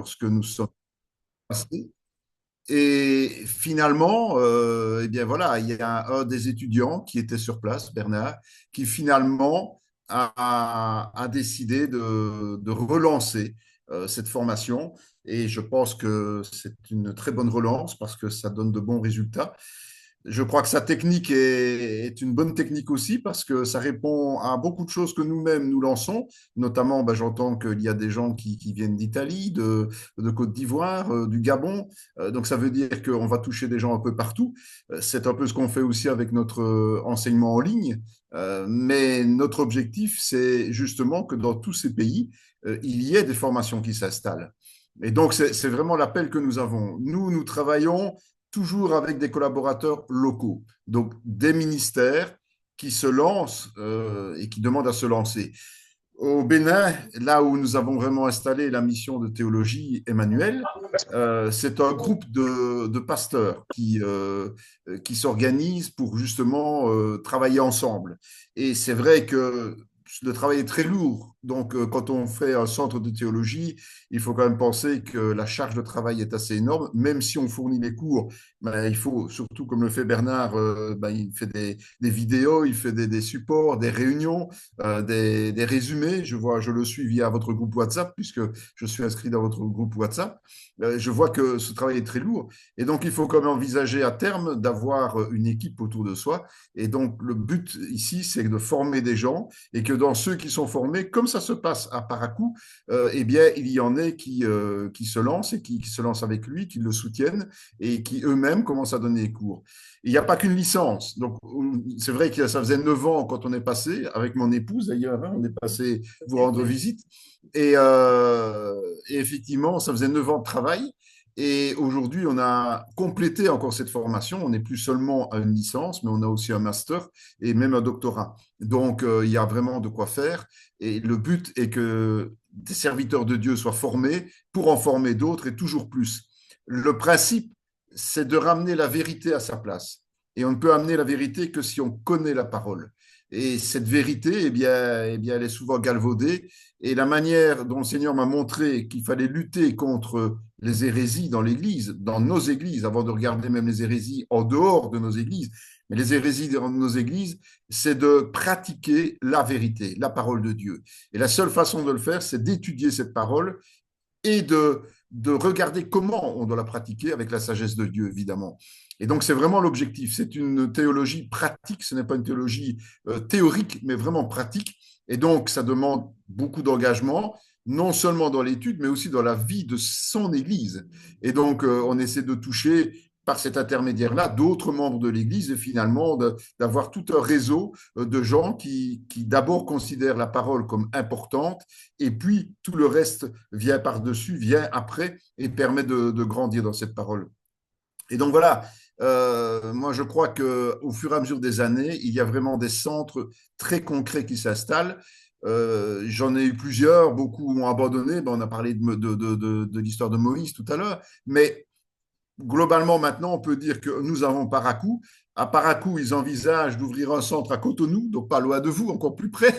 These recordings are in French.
lorsque nous sommes passés. Et finalement, eh bien voilà, il y a un des étudiants qui était sur place, Bernard, qui finalement a décidé de relancer cette formation. Et je pense que c'est une très bonne relance parce que ça donne de bons résultats. Je crois que sa technique est une bonne technique aussi parce que ça répond à beaucoup de choses que nous-mêmes nous lançons. Notamment, ben, j'entends qu'il y a des gens qui viennent d'Italie, de Côte d'Ivoire, du Gabon. Donc ça veut dire qu'on va toucher des gens un peu partout. C'est un peu ce qu'on fait aussi avec notre enseignement en ligne. Mais notre objectif, c'est justement que dans tous ces pays, il y ait des formations qui s'installent. Et donc, c'est vraiment l'appel que nous avons. Nous travaillons toujours avec des collaborateurs locaux, donc des ministères qui se lancent et qui demandent à se lancer. Au Bénin, là où nous avons vraiment installé la mission de théologie Emmanuel, c'est un groupe de pasteurs qui s'organisent pour justement travailler ensemble. Et c'est vrai que le travail est très lourd. Donc, quand on fait un centre de théologie, il faut quand même penser que la charge de travail est assez énorme. Même si on fournit les cours, ben, il faut, surtout comme le fait Bernard, ben, il fait des vidéos, il fait des supports, des réunions, des résumés. Je le suis via votre groupe WhatsApp, puisque je suis inscrit dans votre groupe WhatsApp. Je vois que ce travail est très lourd. Et donc, il faut quand même envisager à terme d'avoir une équipe autour de soi. Et donc, le but ici, c'est de former des gens et que dans ceux qui sont formés, comme ça se passe à Paracou, eh bien, il y en ait qui se lancent et qui se lancent avec lui, qui le soutiennent et qui eux-mêmes commencent à donner des cours. Il n'y a pas qu'une licence. Donc, c'est vrai que ça faisait 9 ans quand on est passé, avec mon épouse d'ailleurs, hein, on est passé vous rendre visite. Et effectivement, ça faisait 9 ans de travail. Et aujourd'hui, on a complété encore cette formation. On n'est plus seulement à une licence, mais on a aussi un master et même un doctorat. Donc, il y a vraiment de quoi faire. Et le but est que des serviteurs de Dieu soient formés pour en former d'autres et toujours plus. Le principe, c'est de ramener la vérité à sa place. Et on ne peut amener la vérité que si on connaît la parole. Et cette vérité, elle est souvent galvaudée. Et la manière dont le Seigneur m'a montré qu'il fallait lutter contre les hérésies dans l'Église, dans nos églises, avant de regarder même les hérésies en dehors de nos églises, mais les hérésies dans nos églises, c'est de pratiquer la vérité, la parole de Dieu. Et la seule façon de le faire, c'est d'étudier cette parole et de regarder comment on doit la pratiquer avec la sagesse de Dieu, évidemment. Et donc, c'est vraiment l'objectif. C'est une théologie pratique, ce n'est pas une théologie théorique, mais vraiment pratique. Et donc, ça demande beaucoup d'engagement, non seulement dans l'étude, mais aussi dans la vie de son Église. Et donc, on essaie de toucher par cet intermédiaire-là d'autres membres de l'Église et finalement d'avoir tout un réseau de gens qui d'abord considèrent la parole comme importante et puis tout le reste vient par-dessus, vient après et permet de grandir dans cette parole. Et donc voilà, moi je crois qu'au fur et à mesure des années, il y a vraiment des centres très concrets qui s'installent. J'en ai eu plusieurs, beaucoup ont abandonné. Ben, on a parlé de l'histoire de Moïse tout à l'heure, mais globalement maintenant, on peut dire que nous avons Paracou. À Paracou, ils envisagent d'ouvrir un centre à Cotonou, donc pas loin de vous, encore plus près,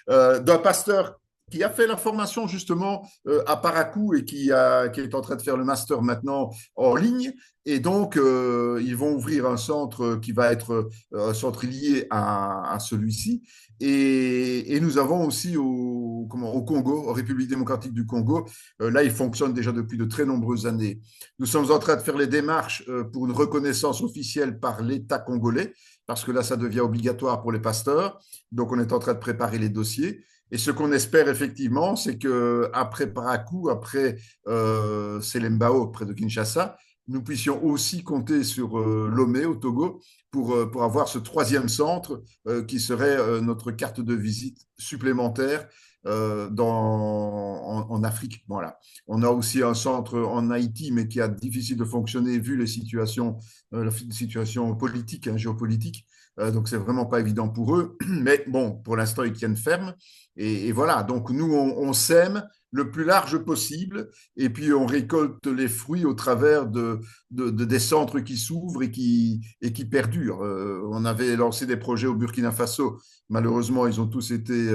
d'un pasteur qui a fait la formation justement à Paracou et qui est en train de faire le master maintenant en ligne. Et donc, ils vont ouvrir un centre qui va être un centre lié à celui-ci. Et nous avons aussi au Congo, en République démocratique du Congo, là, il fonctionne déjà depuis de très nombreuses années. Nous sommes en train de faire les démarches pour une reconnaissance officielle par l'État congolais, parce que là, ça devient obligatoire pour les pasteurs. Donc, on est en train de préparer les dossiers. Et ce qu'on espère effectivement, c'est qu'après Parakou, après Selembao, près de Kinshasa, nous puissions aussi compter sur Lomé, au Togo, pour avoir ce troisième centre qui serait notre carte de visite supplémentaire en Afrique. Voilà. On a aussi un centre en Haïti, mais qui a difficile de fonctionner vu la situation politique, hein, géopolitique. Donc, c'est vraiment pas évident pour eux. Mais bon, pour l'instant, ils tiennent ferme. Et voilà, donc nous, on sème le plus large possible et puis on récolte les fruits au travers des centres qui s'ouvrent et qui perdurent. On avait lancé des projets au Burkina Faso. Malheureusement, ils ont tous été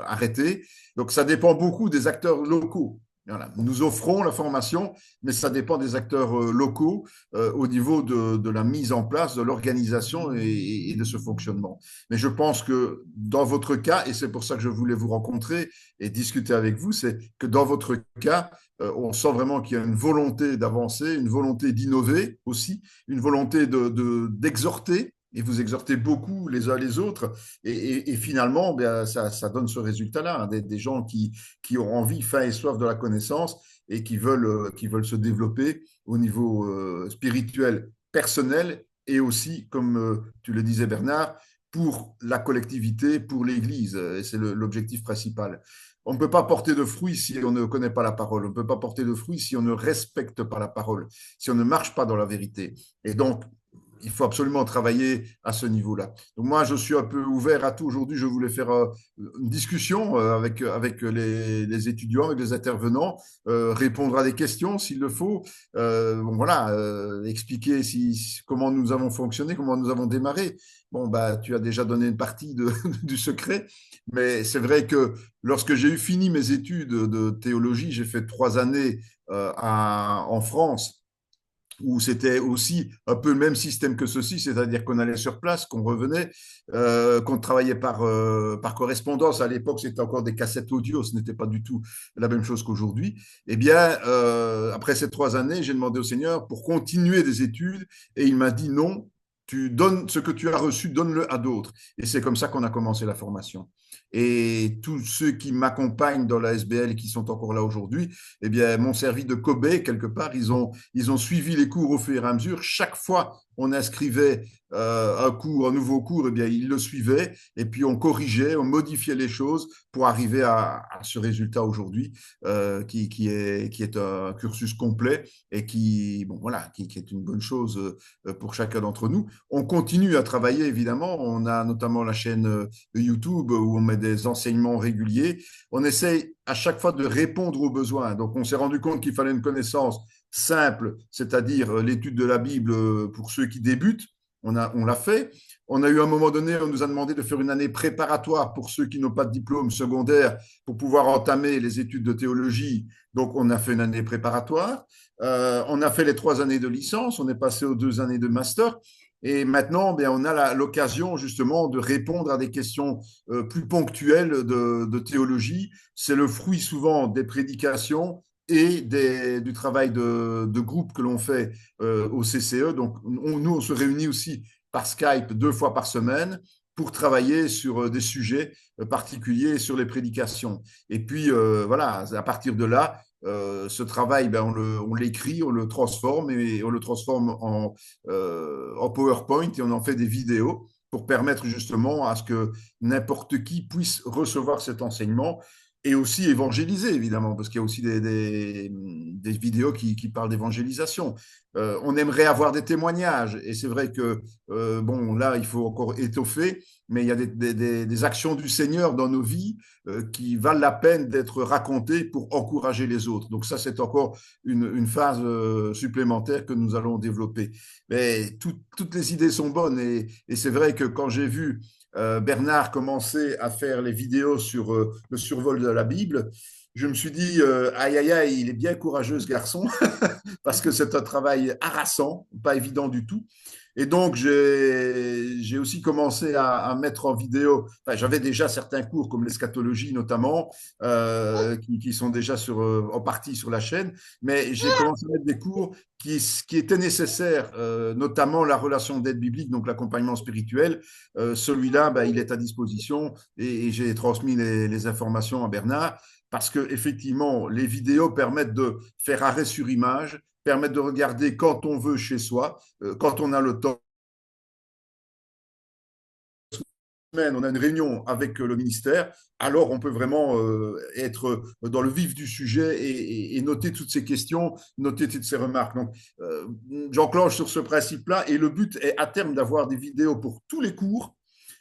arrêtés. Donc, ça dépend beaucoup des acteurs locaux. Voilà. Nous offrons la formation, mais ça dépend des acteurs locaux au niveau de la mise en place, de l'organisation et de ce fonctionnement. Mais je pense que dans votre cas, et c'est pour ça que je voulais vous rencontrer et discuter avec vous, c'est que dans votre cas, on sent vraiment qu'il y a une volonté d'avancer, une volonté d'innover aussi, une volonté d'exhorter. Et vous exhortez beaucoup les uns les autres. Et finalement, ben, ça donne ce résultat-là, hein, des gens qui ont envie, faim et soif de la connaissance et qui veulent se développer au niveau spirituel, personnel et aussi, comme tu le disais Bernard, pour la collectivité, pour l'Église. Et c'est l'objectif principal. On ne peut pas porter de fruits si on ne connaît pas la parole. On ne peut pas porter de fruits si on ne respecte pas la parole, si on ne marche pas dans la vérité. Et donc, il faut absolument travailler à ce niveau-là. Donc moi, je suis un peu ouvert à tout. Aujourd'hui, je voulais faire une discussion avec les étudiants, avec les intervenants, répondre à des questions s'il le faut. Bon, voilà, expliquer comment nous avons fonctionné, comment nous avons démarré. Bon, bah, tu as déjà donné une partie du secret, mais c'est vrai que lorsque j'ai eu fini mes études de théologie, j'ai fait 3 années en France où c'était aussi un peu le même système que ceci, c'est-à-dire qu'on allait sur place, qu'on revenait, qu'on travaillait par correspondance. À l'époque, c'était encore des cassettes audio, ce n'était pas du tout la même chose qu'aujourd'hui. Eh bien, après ces 3 années, j'ai demandé au Seigneur pour continuer des études et il m'a dit non, tu donnes ce que tu as reçu, donne-le à d'autres. Et c'est comme ça qu'on a commencé la formation. Et tous ceux qui m'accompagnent dans la SBL et qui sont encore là aujourd'hui, eh bien, m'ont servi de cobaye quelque part. Ils ont suivi les cours au fur et à mesure. Chaque fois on inscrivait un nouveau cours, eh bien, ils le suivaient et puis on corrigeait, on modifiait les choses pour arriver à ce résultat aujourd'hui qui est un cursus complet et bon, voilà, qui est une bonne chose pour chacun d'entre nous. On continue à travailler, évidemment. On a notamment la chaîne YouTube où on met des enseignements réguliers. On essaye à chaque fois de répondre aux besoins. Donc, on s'est rendu compte qu'il fallait une connaissance simple, c'est-à-dire l'étude de la Bible pour ceux qui débutent. On l'a fait. On a eu un moment donné, on nous a demandé de faire une année préparatoire pour ceux qui n'ont pas de diplôme secondaire pour pouvoir entamer les études de théologie. Donc, on a fait une année préparatoire. On a fait les 3 années de licence. On est passé aux 2 années de master. Et maintenant, bien, on a l'occasion justement de répondre à des questions plus ponctuelles de théologie. C'est le fruit souvent des prédications et du travail de groupe que l'on fait au CCE. Donc, nous, on se réunit aussi par Skype 2 fois par semaine pour travailler sur des sujets particuliers sur les prédications. Et puis, voilà, à partir de là, ce travail, ben, on l'écrit, on le transforme et on le transforme en PowerPoint et on en fait des vidéos pour permettre justement à ce que n'importe qui puisse recevoir cet enseignement et aussi évangéliser, évidemment, parce qu'il y a aussi des vidéos qui parlent d'évangélisation. On aimerait avoir des témoignages, et c'est vrai que, bon, là, il faut encore étoffer, mais il y a des actions du Seigneur dans nos vies qui valent la peine d'être racontées pour encourager les autres. Donc ça, c'est encore une phase supplémentaire que nous allons développer. Mais toutes les idées sont bonnes, et c'est vrai que quand j'ai vu Bernard commençait à faire les vidéos sur le survol de la Bible, je me suis dit, aïe, aïe, aïe, il est bien courageux ce garçon, parce que c'est un travail harassant, pas évident du tout. Et donc, j'ai aussi commencé à mettre en vidéo, enfin, j'avais déjà certains cours comme l'eschatologie notamment, qui sont déjà en partie sur la chaîne, mais j'ai commencé à mettre des cours qui étaient nécessaires, notamment la relation d'aide biblique, donc l'accompagnement spirituel. Celui-là, ben, il est à disposition et j'ai transmis les informations à Bernard parce que effectivement, les vidéos permettent de faire arrêt sur image, permettent de regarder quand on veut chez soi, quand on a le temps. On a une réunion avec le ministère, alors on peut vraiment être dans le vif du sujet et noter toutes ces questions, noter toutes ces remarques. Donc, j'enclenche sur ce principe-là et le but est à terme d'avoir des vidéos pour tous les cours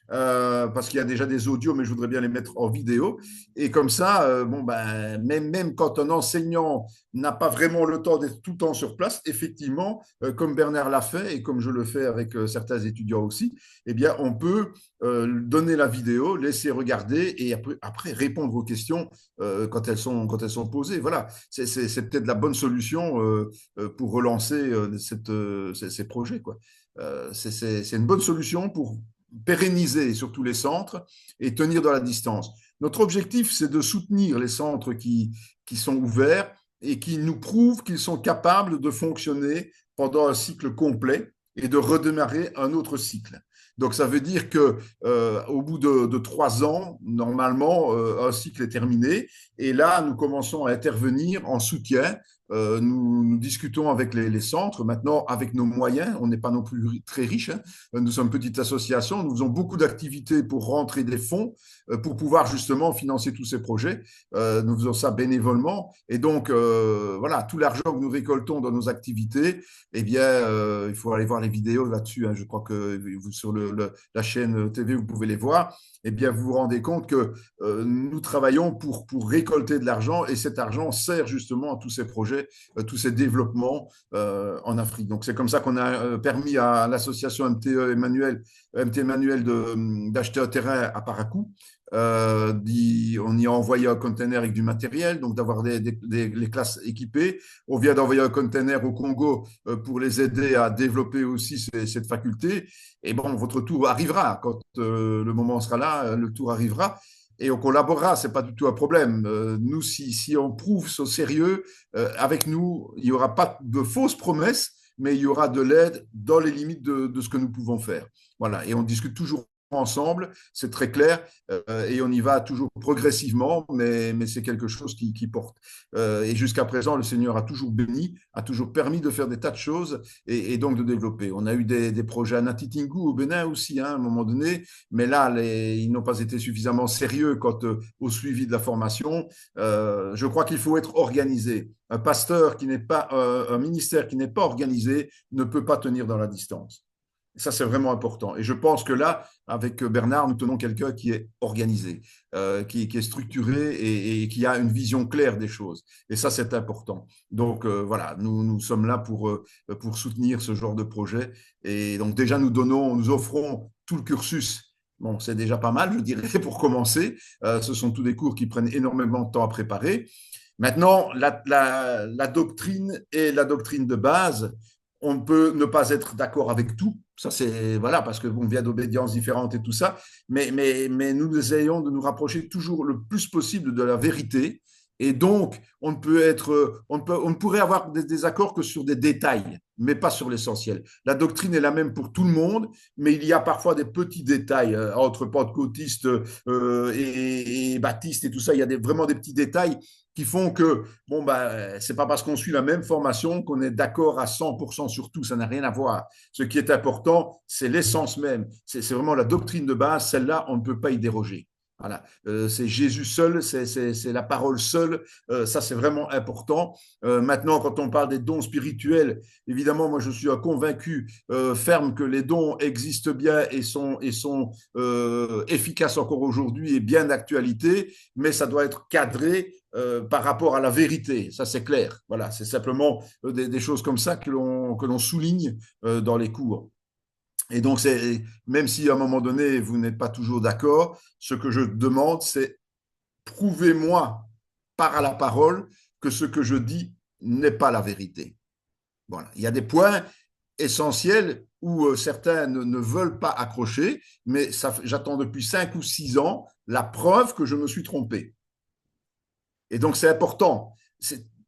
parce qu'il y a déjà des audios, mais je voudrais bien les mettre en vidéo. Et comme ça, bon, ben, même quand un enseignant n'a pas vraiment le temps d'être tout le temps sur place, effectivement, comme Bernard l'a fait et comme je le fais avec certains étudiants aussi, eh bien, on peut donner la vidéo, laisser regarder et après répondre aux questions quand elles sont posées. Voilà, c'est peut-être la bonne solution pour relancer ces projets, quoi. C'est une bonne solution pour pérenniser sur tous les centres et tenir dans la distance. Notre objectif, c'est de soutenir les centres qui sont ouverts et qui nous prouvent qu'ils sont capables de fonctionner pendant un cycle complet et de redémarrer un autre cycle. Donc, ça veut dire que au bout de 3 ans, normalement, un cycle est terminé. Et là, nous commençons à intervenir en soutien. Nous discutons avec les centres, maintenant avec nos moyens. On n'est pas non plus très riches, hein. Nous sommes une petite association. Nous faisons beaucoup d'activités pour rentrer des fonds, pour pouvoir justement financer tous ces projets. Nous faisons ça bénévolement. Et donc, voilà, tout l'argent que nous récoltons dans nos activités, eh bien, il faut aller voir les vidéos là-dessus, hein. Je crois que sur la chaîne TV, vous pouvez les voir. Eh bien, vous vous rendez compte que nous travaillons pour récolter de l'argent et cet argent sert justement à tous ces projets, tous ces développements en Afrique. Donc, c'est comme ça qu'on a permis à l'association MT Emmanuel d'acheter un terrain à Paracou. On y a envoyé un conteneur avec du matériel, donc d'avoir les classes équipées. On vient d'envoyer un conteneur au Congo pour les aider à développer aussi cette faculté. Et bon, votre tour arrivera. Quand le moment sera là, le tour arrivera. Et on collaborera, ce n'est pas du tout un problème. Nous, si on prouve ce sérieux, avec nous, il n'y aura pas de fausses promesses, mais il y aura de l'aide dans les limites de ce que nous pouvons faire. Voilà. Et on discute toujours ensemble, c'est très clair, et on y va toujours progressivement, mais c'est quelque chose qui porte. Et jusqu'à présent, le Seigneur a toujours béni, a toujours permis de faire des tas de choses et donc de développer. On a eu des projets à Natitingou, au Bénin aussi, hein, à un moment donné, mais là, ils n'ont pas été suffisamment sérieux quant au suivi de la formation. Je crois qu'il faut être organisé. Un pasteur qui n'est pas, un ministère qui n'est pas organisé ne peut pas tenir dans la distance. Ça, c'est vraiment important. Et je pense que là, avec Bernard, nous tenons quelqu'un qui est organisé, qui est structuré et qui a une vision claire des choses. Et ça, c'est important. Donc, voilà, nous sommes là pour soutenir ce genre de projet. Et donc, déjà, nous offrons tout le cursus. Bon, c'est déjà pas mal, je dirais, pour commencer. Ce sont tous des cours qui prennent énormément de temps à préparer. Maintenant, la doctrine est la doctrine de base. On peut ne pas être d'accord avec tout. Ça, c'est voilà, parce qu'on vient d'obédiences différentes et tout ça. Mais nous essayons de nous rapprocher toujours le plus possible de la vérité. Et donc, on ne pourrait avoir des désaccords que sur des détails, mais pas sur l'essentiel. La doctrine est la même pour tout le monde, mais il y a parfois des petits détails entre pentecôtistes et baptistes et tout ça. Il y a vraiment des petits détails qui font que, bon, bah, c'est pas parce qu'on suit la même formation qu'on est d'accord à 100% sur tout. Ça n'a rien à voir. Ce qui est important, c'est l'essence même. C'est vraiment la doctrine de base. Celle-là, on ne peut pas y déroger. Voilà, c'est Jésus seul, c'est la parole seule, ça c'est vraiment important. Maintenant, quand on parle des dons spirituels, évidemment, moi je suis convaincu ferme que les dons existent bien et sont efficaces encore aujourd'hui et bien d'actualité, mais ça doit être cadré par rapport à la vérité, ça c'est clair. Voilà, c'est simplement des choses comme ça que l'on souligne dans les cours. Et donc, même si à un moment donné, vous n'êtes pas toujours d'accord, ce que je demande, c'est prouvez-moi par la parole que ce que je dis n'est pas la vérité. Voilà. Il y a des points essentiels où certains ne veulent pas accrocher, mais j'attends depuis 5 ou 6 ans la preuve que je me suis trompé. Et donc, c'est important.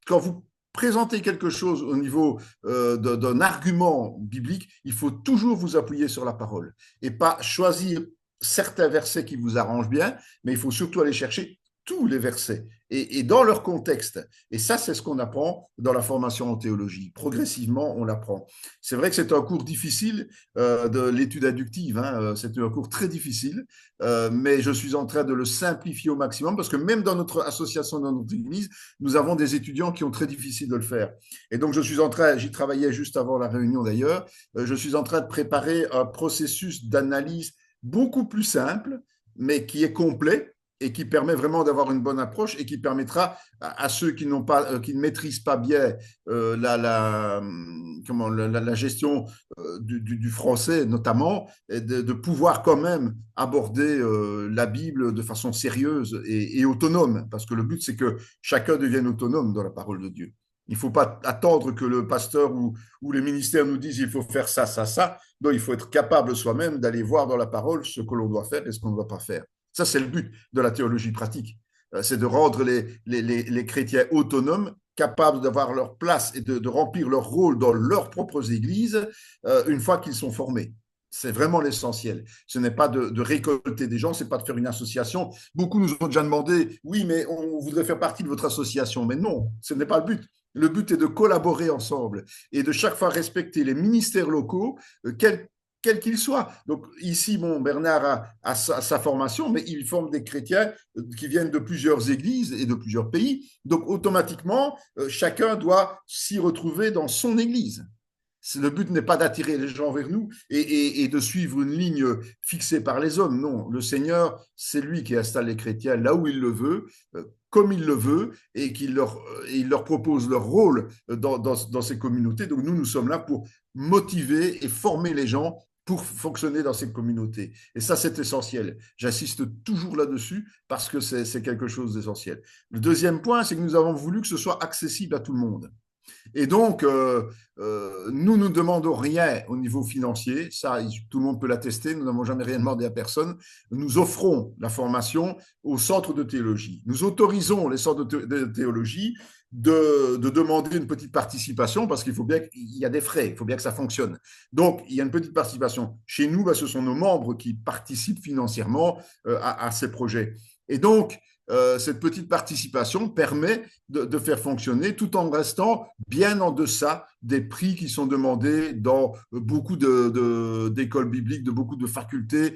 Quand vous présentez quelque chose au niveau d'un argument biblique, il faut toujours vous appuyer sur la parole et pas choisir certains versets qui vous arrangent bien, mais il faut surtout aller chercher tous les versets et dans leur contexte. Et ça, c'est ce qu'on apprend dans la formation en théologie. Progressivement, on l'apprend. C'est vrai que c'est un cours difficile de l'étude inductive, hein, c'est un cours très difficile, mais je suis en train de le simplifier au maximum parce que même dans notre association, dans notre église, nous avons des étudiants qui ont très difficile de le faire. Et donc, j'y travaillais juste avant la réunion d'ailleurs, je suis en train de préparer un processus d'analyse beaucoup plus simple, mais qui est complet et qui permet vraiment d'avoir une bonne approche et qui permettra à ceux qui n'ont pas, qui ne maîtrisent pas bien la gestion du français notamment, de pouvoir quand même aborder la Bible de façon sérieuse et autonome, parce que le but c'est que chacun devienne autonome dans la parole de Dieu. Il ne faut pas attendre que le pasteur ou les ministères nous disent il faut faire ça, ça, ça. Donc, il faut être capable soi-même d'aller voir dans la parole ce que l'on doit faire et ce qu'on ne doit pas faire. Ça, c'est le but de la théologie pratique. C'est de rendre les chrétiens autonomes, capables d'avoir leur place et de remplir leur rôle dans leurs propres églises une fois qu'ils sont formés. C'est vraiment l'essentiel. Ce n'est pas de récolter des gens, ce n'est pas de faire une association. Beaucoup nous ont déjà demandé, oui, mais on voudrait faire partie de votre association. Mais non, ce n'est pas le but. Le but est de collaborer ensemble et de chaque fois respecter les ministères locaux, quels qu'ils soient. Donc ici, bon, Bernard a sa formation, mais il forme des chrétiens qui viennent de plusieurs églises et de plusieurs pays. Donc automatiquement, chacun doit s'y retrouver dans son église. Le but n'est pas d'attirer les gens vers nous et de suivre une ligne fixée par les hommes. Non, le Seigneur, c'est lui qui installe les chrétiens là où il le veut, comme il le veut, et il leur propose leur rôle dans ces communautés. Donc nous sommes là pour motiver et former les gens pour fonctionner dans ces communautés. Et ça, c'est essentiel. J'insiste toujours là-dessus parce que c'est quelque chose d'essentiel. Le deuxième point, c'est que nous avons voulu que ce soit accessible à tout le monde. Et donc, nous ne demandons rien au niveau financier, ça, tout le monde peut l'attester, nous n'avons jamais rien demandé à personne. Nous offrons la formation aux centres de théologie. Nous autorisons les centres de théologie de demander une petite participation parce qu'il faut bien qu'il y a des frais, il faut bien que ça fonctionne. Donc, il y a une petite participation. Chez nous, ce sont nos membres qui participent financièrement à ces projets. Et donc, cette petite participation permet de faire fonctionner tout en restant bien en deçà des prix qui sont demandés dans beaucoup d'écoles bibliques, de beaucoup de facultés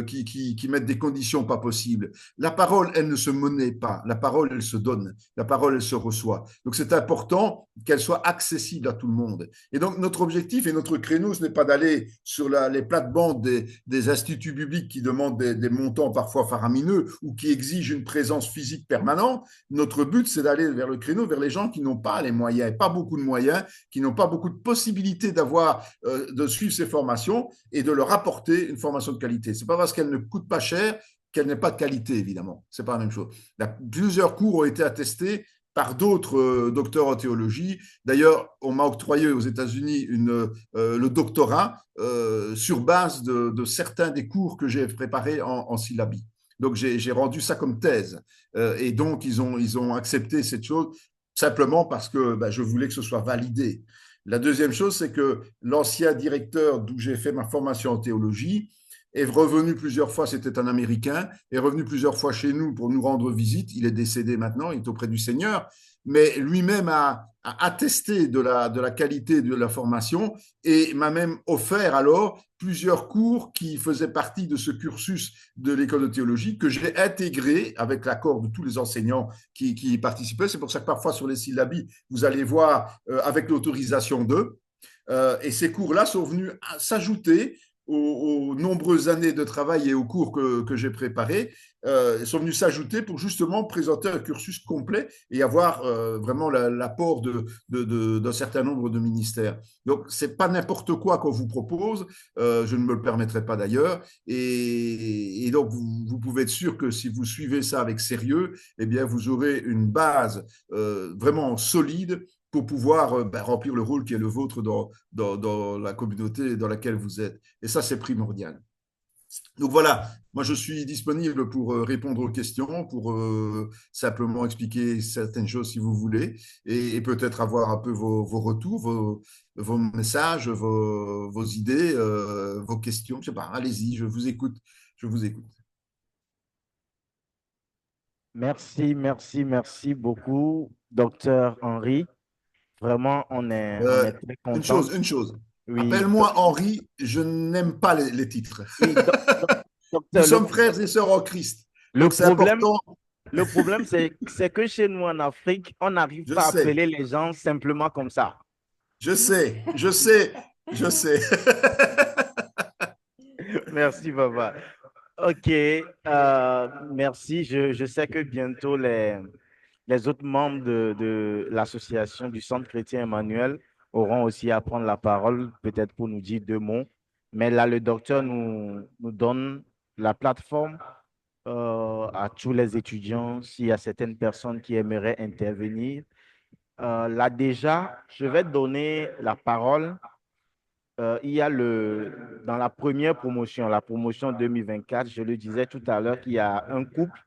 qui mettent des conditions pas possibles. La parole, elle ne se monnaie pas. La parole, elle se donne. La parole, elle se reçoit. Donc, c'est important qu'elle soit accessible à tout le monde. Et donc, notre objectif et notre créneau, ce n'est pas d'aller sur les plates-bandes des instituts bibliques qui demandent des montants parfois faramineux ou qui exigent une présence physique permanente. Notre but, c'est d'aller vers le créneau, vers les gens qui n'ont pas les moyens, pas beaucoup de moyens, qui n'ont pas beaucoup de possibilités de suivre ces formations et de leur apporter une formation de qualité. C'est pas parce qu'elle ne coûte pas cher qu'elle n'est pas de qualité, évidemment. C'est pas la même chose. Plusieurs cours ont été attestés par d'autres docteurs en théologie. D'ailleurs, on m'a octroyé aux États-Unis le doctorat sur base de certains des cours que j'ai préparés en syllabie. Donc, j'ai rendu ça comme thèse. Et donc, ils ont accepté cette chose simplement parce que je voulais que ce soit validé. La deuxième chose, c'est que l'ancien directeur d'où j'ai fait ma formation en théologie est revenu plusieurs fois, c'était un Américain, est revenu plusieurs fois chez nous pour nous rendre visite. Il est décédé maintenant, il est auprès du Seigneur, mais lui-même a attesté de la qualité de la formation et m'a même offert alors plusieurs cours qui faisaient partie de ce cursus de l'école de théologie que j'ai intégré avec l'accord de tous les enseignants qui y participaient. C'est pour ça que parfois sur les syllabies, vous allez voir avec l'autorisation d'eux. Et ces cours-là sont venus s'ajouter aux nombreuses années de travail et aux cours que j'ai préparés, sont venus s'ajouter pour justement présenter un cursus complet et avoir vraiment l'apport d'un certain nombre de ministères. Donc, ce n'est pas n'importe quoi qu'on vous propose, je ne me le permettrai pas d'ailleurs, et donc vous pouvez être sûr que si vous suivez ça avec sérieux, eh bien, vous aurez une base vraiment solide pour pouvoir remplir le rôle qui est le vôtre dans la communauté dans laquelle vous êtes. Et ça, c'est primordial. Donc voilà, moi je suis disponible pour répondre aux questions, pour simplement expliquer certaines choses si vous voulez, et peut-être avoir un peu vos retours, vos messages, vos idées, vos questions. Je sais pas, allez-y, je vous écoute. Je vous écoute. Merci, merci, merci beaucoup, docteur Henri. Vraiment, on Euh, est très content. une chose. Oui, Appelle-moi Henri, je n'aime pas les titres. oui, Nous docteur, sommes frères et sœurs en Christ. le Donc c'est problème, important. le problème, c'est que chez nous en Afrique, on n'arrive Je pas à sais, appeler les gens simplement comme ça. je sais, je sais, je sais. Merci, papa. OK, merci. Je sais que bientôt les autres membres de l'association du Centre chrétien Emmanuel auront aussi à prendre la parole, peut-être pour nous dire deux mots. Mais là, le docteur nous donne la plateforme à tous les étudiants, s'il y a certaines personnes qui aimeraient intervenir. Là déjà, je vais donner la parole. Il y a dans la promotion 2024, je le disais tout à l'heure, qu'il y a un couple,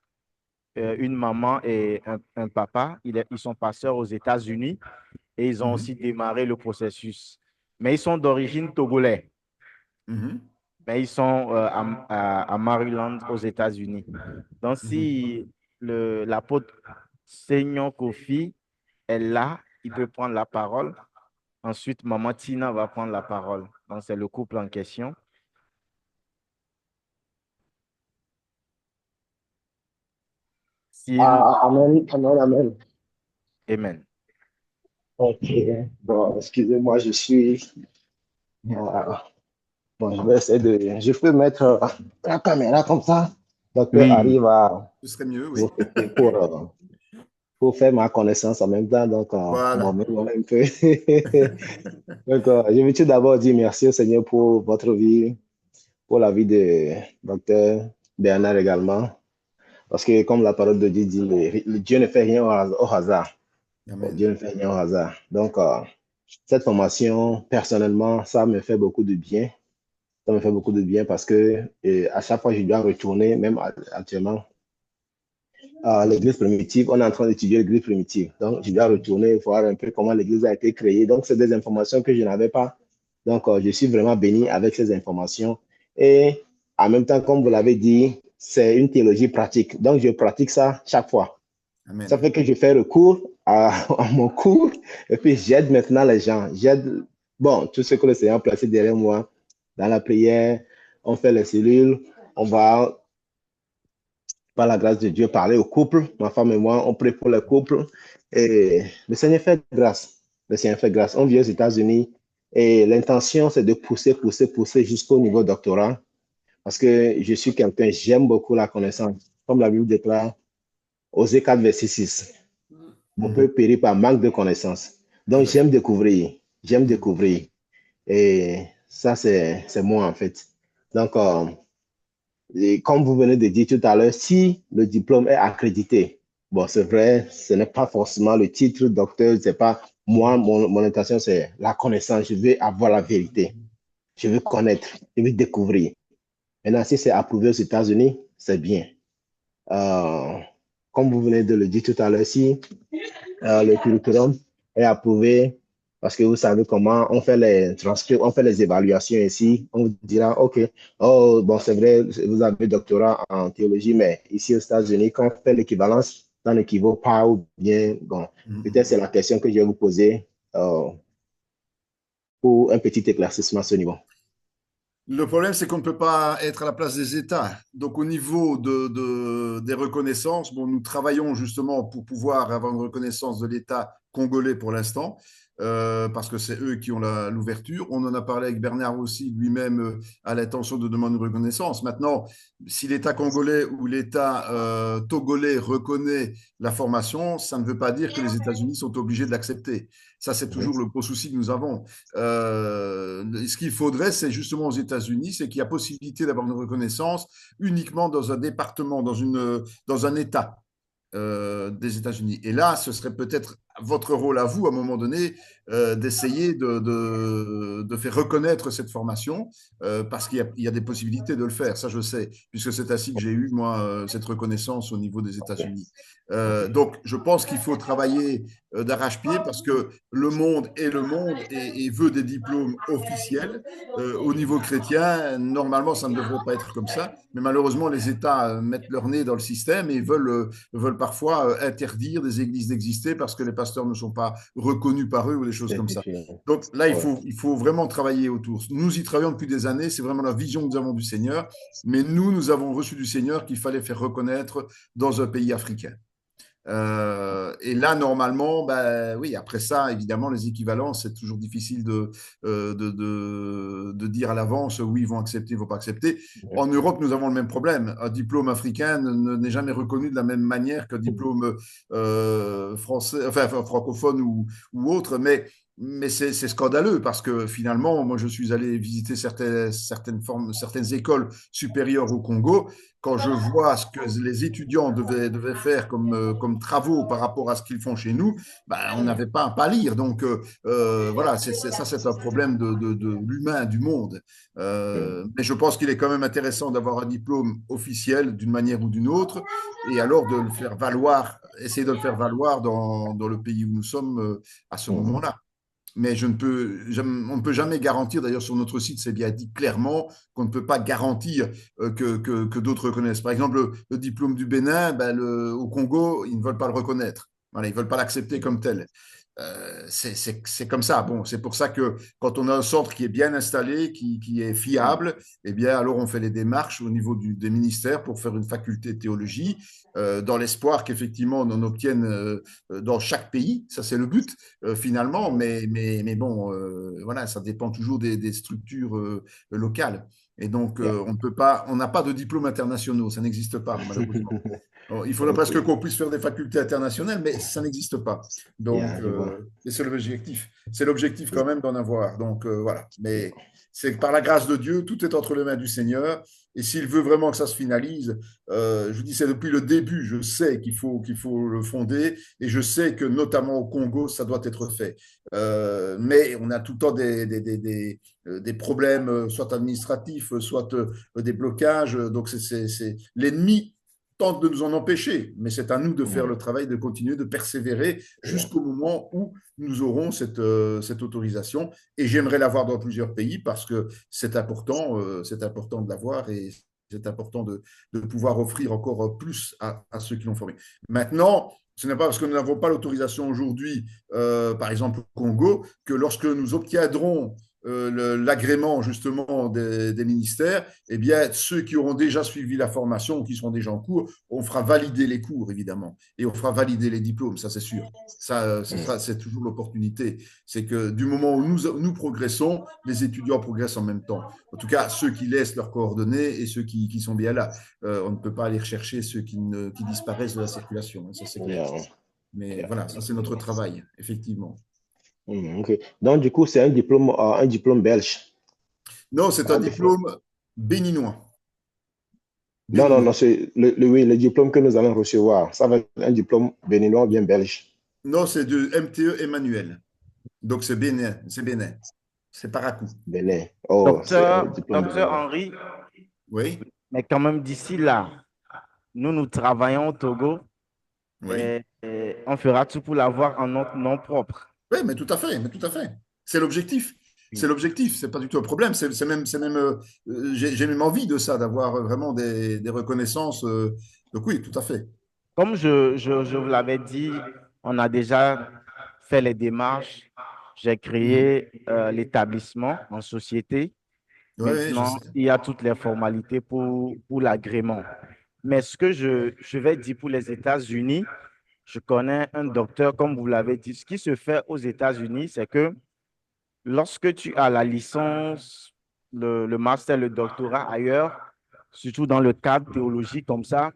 une maman et un papa. Ils sont pasteurs aux États-Unis et ils ont Mhm, aussi démarré le processus. Mais ils sont d'origine togolais, mhm, mais ils sont à Maryland aux États-Unis. Donc, mhm. si l'apôtre Seigneur Kofi est là, il peut prendre la parole. Ensuite, maman Tina va prendre la parole. Donc, c'est le couple en question. S'il... Ah, amen, amen, amen. Amen. Ok. Bon, excusez-moi, je suis. euh, bon, je vais essayer de. Je peux mettre la caméra comme ça. Docteur Oui, arrive à Ce serait mieux, oui. profiter pour faire ma connaissance en même temps. Donc, bon, Voilà. me voilà un peu. Donc, je veux tout d'abord dire merci au Seigneur pour votre vie, pour la vie de docteur Bernard également. Parce que, comme la parole de Dieu dit, Dieu ne fait rien au hasard. Bon, Amen. Dieu ne fait rien au hasard. Donc, cette formation, personnellement, ça me fait beaucoup de bien. Ça me fait beaucoup de bien parce que à chaque fois, je dois retourner, même actuellement, à l'église primitive. On est en train d'étudier l'église primitive. Donc, je dois retourner voir un peu comment l'église a été créée. Donc, c'est des informations que je n'avais pas. Donc, je suis vraiment béni avec ces informations. Et en même temps, comme vous l'avez dit, c'est une théologie pratique. Donc, je pratique ça chaque fois. Ça Amen. fait que je fais recours à mon cours et puis j'aide maintenant les gens. J'aide, bon, tout ce que le Seigneur a placé derrière moi dans la prière. On fait les cellules, on va, par la grâce de Dieu, parler au couple. Ma femme et moi, on prie pour le couple. Et le Seigneur fait grâce. Le Seigneur fait grâce. On vit aux États-Unis et l'intention, c'est de pousser jusqu'au niveau doctorat parce que je suis quelqu'un, j'aime beaucoup la connaissance. Comme la Bible déclare, Osée 4, verset 6. On peut Mhm, périr par manque de connaissances. tout Donc, à fait. j'aime découvrir. J'aime Mhm, découvrir. Et ça, c'est moi, en fait. Donc, et comme vous venez de dire tout à l'heure, si le diplôme est accrédité, bon, c'est vrai, ce n'est pas forcément le titre docteur, c'est pas moi, mon intention, c'est la connaissance. Je veux avoir la vérité. Je veux connaître. Je veux découvrir. Maintenant, si c'est approuvé aux États-Unis, c'est bien. Euh, Comme vous venez de le dire tout à l'heure, si le curriculum est approuvé parce que vous savez comment on fait les transcripts, on fait les évaluations ici. On vous dira, OK, oh, bon, c'est vrai, vous avez doctorat en théologie, mais ici aux États-Unis, quand on fait l'équivalence, ça n'équivaut pas ou bien, bon, peut-être c'est mhm. la question que je vais vous poser pour un petit éclaircissement à ce niveau. Le problème, c'est qu'on ne peut pas être à la place des États. Donc, au niveau des reconnaissances, bon, nous travaillons justement pour pouvoir avoir une reconnaissance de l'État congolais pour l'instant, parce que c'est eux qui ont l'ouverture. On en a parlé avec Bernard aussi, lui-même a l'intention de demander une reconnaissance. Maintenant, si l'État congolais ou l'État togolais reconnaît la formation, ça ne veut pas dire que les États-Unis sont obligés de l'accepter. Ça, c'est Mhm. toujours le gros souci que nous avons. Ce qu'il faudrait, c'est justement aux États-Unis, c'est qu'il y a possibilité d'avoir une reconnaissance uniquement dans un département, dans un État des États-Unis. Et là, ce serait peut-être votre rôle à vous, à un moment donné, d'essayer de faire reconnaître cette formation, parce il y a des possibilités de le faire, ça je sais, puisque c'est ainsi que j'ai eu, moi, cette reconnaissance au niveau des OK. États-Unis. OK. Donc, je pense qu'il faut travailler d'arrache-pied, parce que le monde est le monde et veut des diplômes officiels. Au niveau chrétien, normalement, ça ne devrait pas être comme ça, mais malheureusement, les États mettent leur nez dans le système et veulent parfois interdire des églises d'exister parce que les pasteurs ne sont pas reconnus par eux ou des choses comme ça. Certifié. Donc là, Ouais. il faut vraiment travailler autour. Nous y travaillons depuis des années, c'est vraiment la vision que nous avons du Seigneur, mais nous avons reçu du Seigneur qu'il fallait faire reconnaître dans un pays africain. Et là, normalement, ben, oui, après ça, évidemment, les équivalences, c'est toujours difficile de dire à l'avance, oui, ils vont accepter, ils ne vont pas accepter. En Europe, nous avons le même problème. Un diplôme africain n'est jamais reconnu de la même manière qu'un diplôme français, enfin francophone ou autre, mais c'est scandaleux parce que finalement, moi, je suis allé visiter certaines écoles supérieures au Congo. Quand je vois ce que les étudiants devaient faire comme travaux par rapport à ce qu'ils font chez nous, ben, on n'avait pas à pâlir. Donc, voilà, ça, c'est un problème de l'humain, du monde. Mais je pense qu'il est quand même intéressant d'avoir un diplôme officiel d'une manière ou d'une autre, et alors de le faire valoir, essayer de le faire valoir dans le pays où nous sommes à ce moment-là. Mais on ne peut jamais garantir, d'ailleurs sur notre site, c'est bien dit clairement qu'on ne peut pas garantir que d'autres reconnaissent. Par exemple, le diplôme du Bénin, ben, au Congo, ils ne veulent pas le reconnaître. Voilà, ils ne veulent pas l'accepter comme tel. C'est comme ça. Bon, c'est pour ça que quand on a un centre qui est bien installé, qui est fiable, eh bien, alors on fait les démarches au niveau des ministères pour faire une faculté de théologie, dans l'espoir qu'effectivement on en obtienne dans chaque pays. Ça, c'est le but finalement. Mais bon, voilà, ça dépend toujours des structures locales. Et donc, Yeah. on ne peut pas, on n'a pas de diplômes internationaux. Ça n'existe pas, malheureusement. Il faudrait presque Ok. qu'on puisse faire des facultés internationales, mais ça n'existe pas. Donc, Yeah, je vois. et c'est l'objectif. C'est l'objectif quand même d'en avoir. Donc, voilà. Mais c'est que par la grâce de Dieu, tout est entre les mains du Seigneur. Et s'il veut vraiment que ça se finalise, je vous dis, c'est depuis le début, je sais qu'il faut le fonder. Et je sais que, notamment au Congo, ça doit être fait. Mais on a tout le temps des problèmes, soit administratifs, soit des blocages. Donc, l'ennemi tente de nous en empêcher, mais c'est à nous de faire le travail, de continuer, de persévérer Yeah. jusqu'au moment où nous aurons cette autorisation. Et j'aimerais l'avoir dans plusieurs pays parce que c'est important de l'avoir et c'est important de pouvoir offrir encore plus à ceux qui l'ont formé. Maintenant, ce n'est pas parce que nous n'avons pas l'autorisation aujourd'hui, par exemple au Congo, que lorsque nous obtiendrons l'agrément justement des ministères, eh bien, ceux qui auront déjà suivi la formation ou qui seront déjà en cours, on fera valider les cours, évidemment, et on fera valider les diplômes, ça c'est sûr. Ça, c'est toujours l'opportunité. C'est que du moment où nous progressons, les étudiants progressent en même temps. En tout cas, ceux qui laissent leurs coordonnées et ceux qui sont bien là. On ne peut pas aller rechercher ceux qui disparaissent de la circulation, hein, ça c'est clair. Yeah. Mais Yeah. voilà, ça c'est notre travail, effectivement. Ok. Donc, du coup, c'est un diplôme belge. Non, c'est un diplôme béninois. Non, non, Béninois. non, c'est oui, le diplôme que nous allons recevoir. Ça va être un diplôme béninois ou bien belge. Non, c'est de MTE Emmanuel. Donc c'est Bénin, c'est Bénin. C'est Parakou. Bénin. Oh, c'est un diplôme Docteur béninois. Henri, Oui, mais quand même d'ici là, nous travaillons au Togo oui. et on fera tout pour l'avoir en notre nom propre. Oui, mais tout à fait, mais tout à fait. C'est l'objectif. C'est Oui. l'objectif. C'est pas du tout un problème. C'est même, j'ai même envie de ça, d'avoir vraiment des reconnaissances. Donc oui, tout à fait. Comme je vous l'avais dit, on a déjà fait les démarches. J'ai Mhm. créé l'établissement en société. Oui, je Maintenant, sais. il y a toutes les formalités pour l'agrément. Mais ce que je vais dire pour les États-Unis, je connais un docteur, comme vous l'avez dit. Ce qui se fait aux États-Unis, c'est que lorsque tu as la licence, le master, le doctorat ailleurs, surtout dans le cadre théologique comme ça,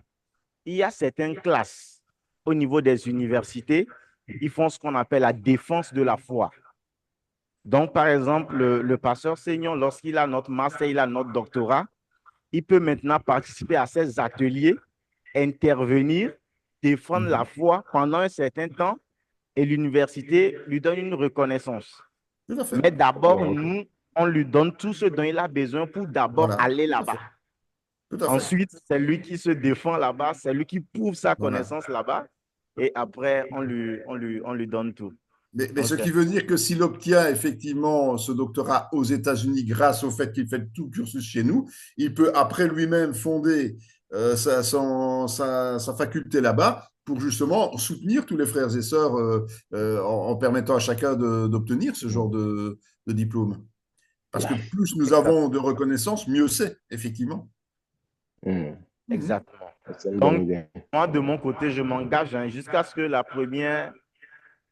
il y a certaines classes au niveau des universités, ils font ce qu'on appelle la défense de la foi. Donc, par exemple, le pasteur Seignon, lorsqu'il a notre master, il a notre doctorat, il peut maintenant participer à ces ateliers, intervenir, défendre la Mhm. foi pendant un certain temps et l'université lui donne une reconnaissance. Tout à fait. Mais d'abord, Oh, ok. nous, on lui donne tout ce dont il a besoin pour d'abord Voilà, aller tout à là-bas. fait. Tout à fait. Ensuite, c'est lui qui se défend là-bas, c'est lui qui prouve sa Voilà. connaissance là-bas. Et après, on lui donne tout. Mais Donc, ce qui veut dire que s'il obtient effectivement ce doctorat aux États-Unis grâce au fait qu'il fait tout le cursus chez nous, il peut après lui-même fonder sa faculté là-bas pour justement soutenir tous les frères et sœurs en permettant à chacun d'obtenir ce genre de diplôme. Parce que Yeah. plus nous exact, avons de reconnaissance, mieux c'est, effectivement. Mm. Mhm. exactement. C'est une bonne Donc, idée. moi, de mon côté, je m'engage hein, jusqu'à ce que la première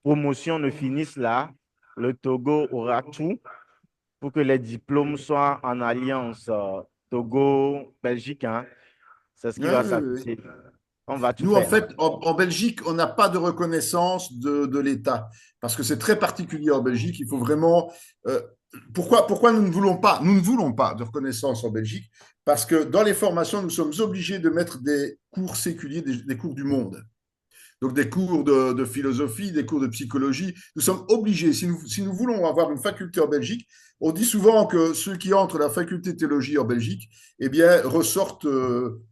promotion ne finisse là. Le Togo aura tout pour que les diplômes soient en alliance Togo-Belgique. Hein. C'est ce qui Oui, va oui, oui. s'appliquer. On va tout Nous, en faire. fait, en Belgique, on n'a pas de reconnaissance de l'État parce que c'est très particulier en Belgique. Il faut vraiment. euh, pourquoi nous ne voulons pas? Nous ne voulons pas de reconnaissance en Belgique parce que dans les formations, nous sommes obligés de mettre des cours séculiers, des cours du monde. Donc des cours de philosophie, des cours de psychologie. Nous sommes obligés, si nous voulons avoir une faculté en Belgique, on dit souvent que ceux qui entrent à la faculté de théologie en Belgique, eh bien, ressortent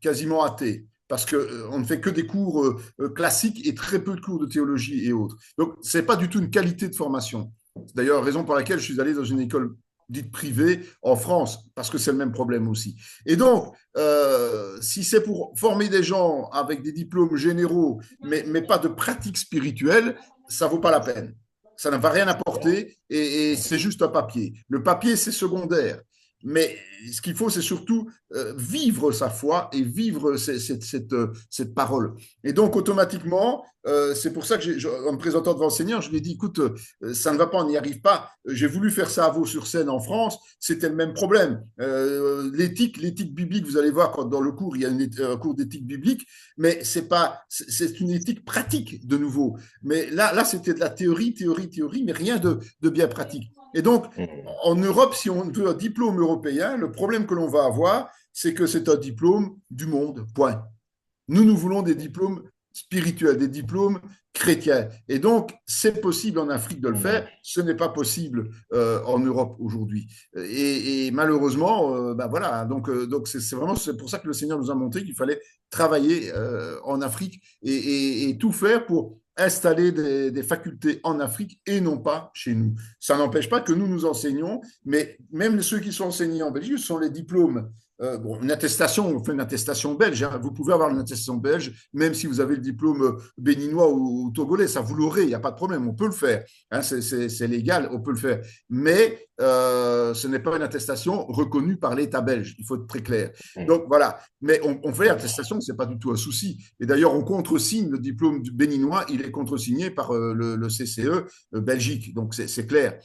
quasiment athées. Parce qu'on ne fait que des cours classiques et très peu de cours de théologie et autres. Donc, ce n'est pas du tout une qualité de formation. C'est d'ailleurs la raison pour laquelle je suis allé dans une école dite privée en France, parce que c'est le même problème aussi. Et donc, si c'est pour former des gens avec des diplômes généraux, mais pas de pratique spirituelle, ça ne vaut pas la peine. Ça ne va rien apporter et c'est juste un papier. Le papier, c'est secondaire. Mais ce qu'il faut, c'est surtout vivre sa foi et vivre cette parole. Et donc, automatiquement, c'est pour ça que, en me présentant devant le Seigneur, je lui ai dit, écoute, ça ne va pas, on n'y arrive pas. J'ai voulu faire ça à Vaux-sur-Seine en France, c'était le même problème. L'éthique biblique, vous allez voir, quand dans le cours, il y a un cours d'éthique biblique, mais c'est une éthique pratique de nouveau. Mais là c'était de la théorie, mais rien de bien pratique. Et donc, en Europe, si on veut un diplôme européen, le problème que l'on va avoir, c'est que c'est un diplôme du monde, point. Nous voulons des diplômes spirituels, des diplômes chrétiens. Et donc, c'est possible en Afrique de le faire, ce n'est pas possible en Europe aujourd'hui. Et malheureusement, ben voilà, donc c'est pour ça que le Seigneur nous a montré qu'il fallait travailler en Afrique et tout faire pour installer des facultés en Afrique et non pas chez nous. Ça n'empêche pas que nous enseignons, mais même ceux qui sont enseignés en Belgique, ce sont les diplômes bon, une attestation, on fait une attestation belge. Hein. Vous pouvez avoir une attestation belge, même si vous avez le diplôme béninois ou togolais, ça vous l'aurez, il n'y a pas de problème, on peut le faire. Hein, c'est légal, on peut le faire. Mais ce n'est pas une attestation reconnue par l'État belge, il faut être très clair. Donc voilà, mais on fait l'attestation, ce n'est pas du tout un souci. Et d'ailleurs, on contresigne le diplôme du béninois, il est contresigné par le CCE Belgique, donc c'est clair.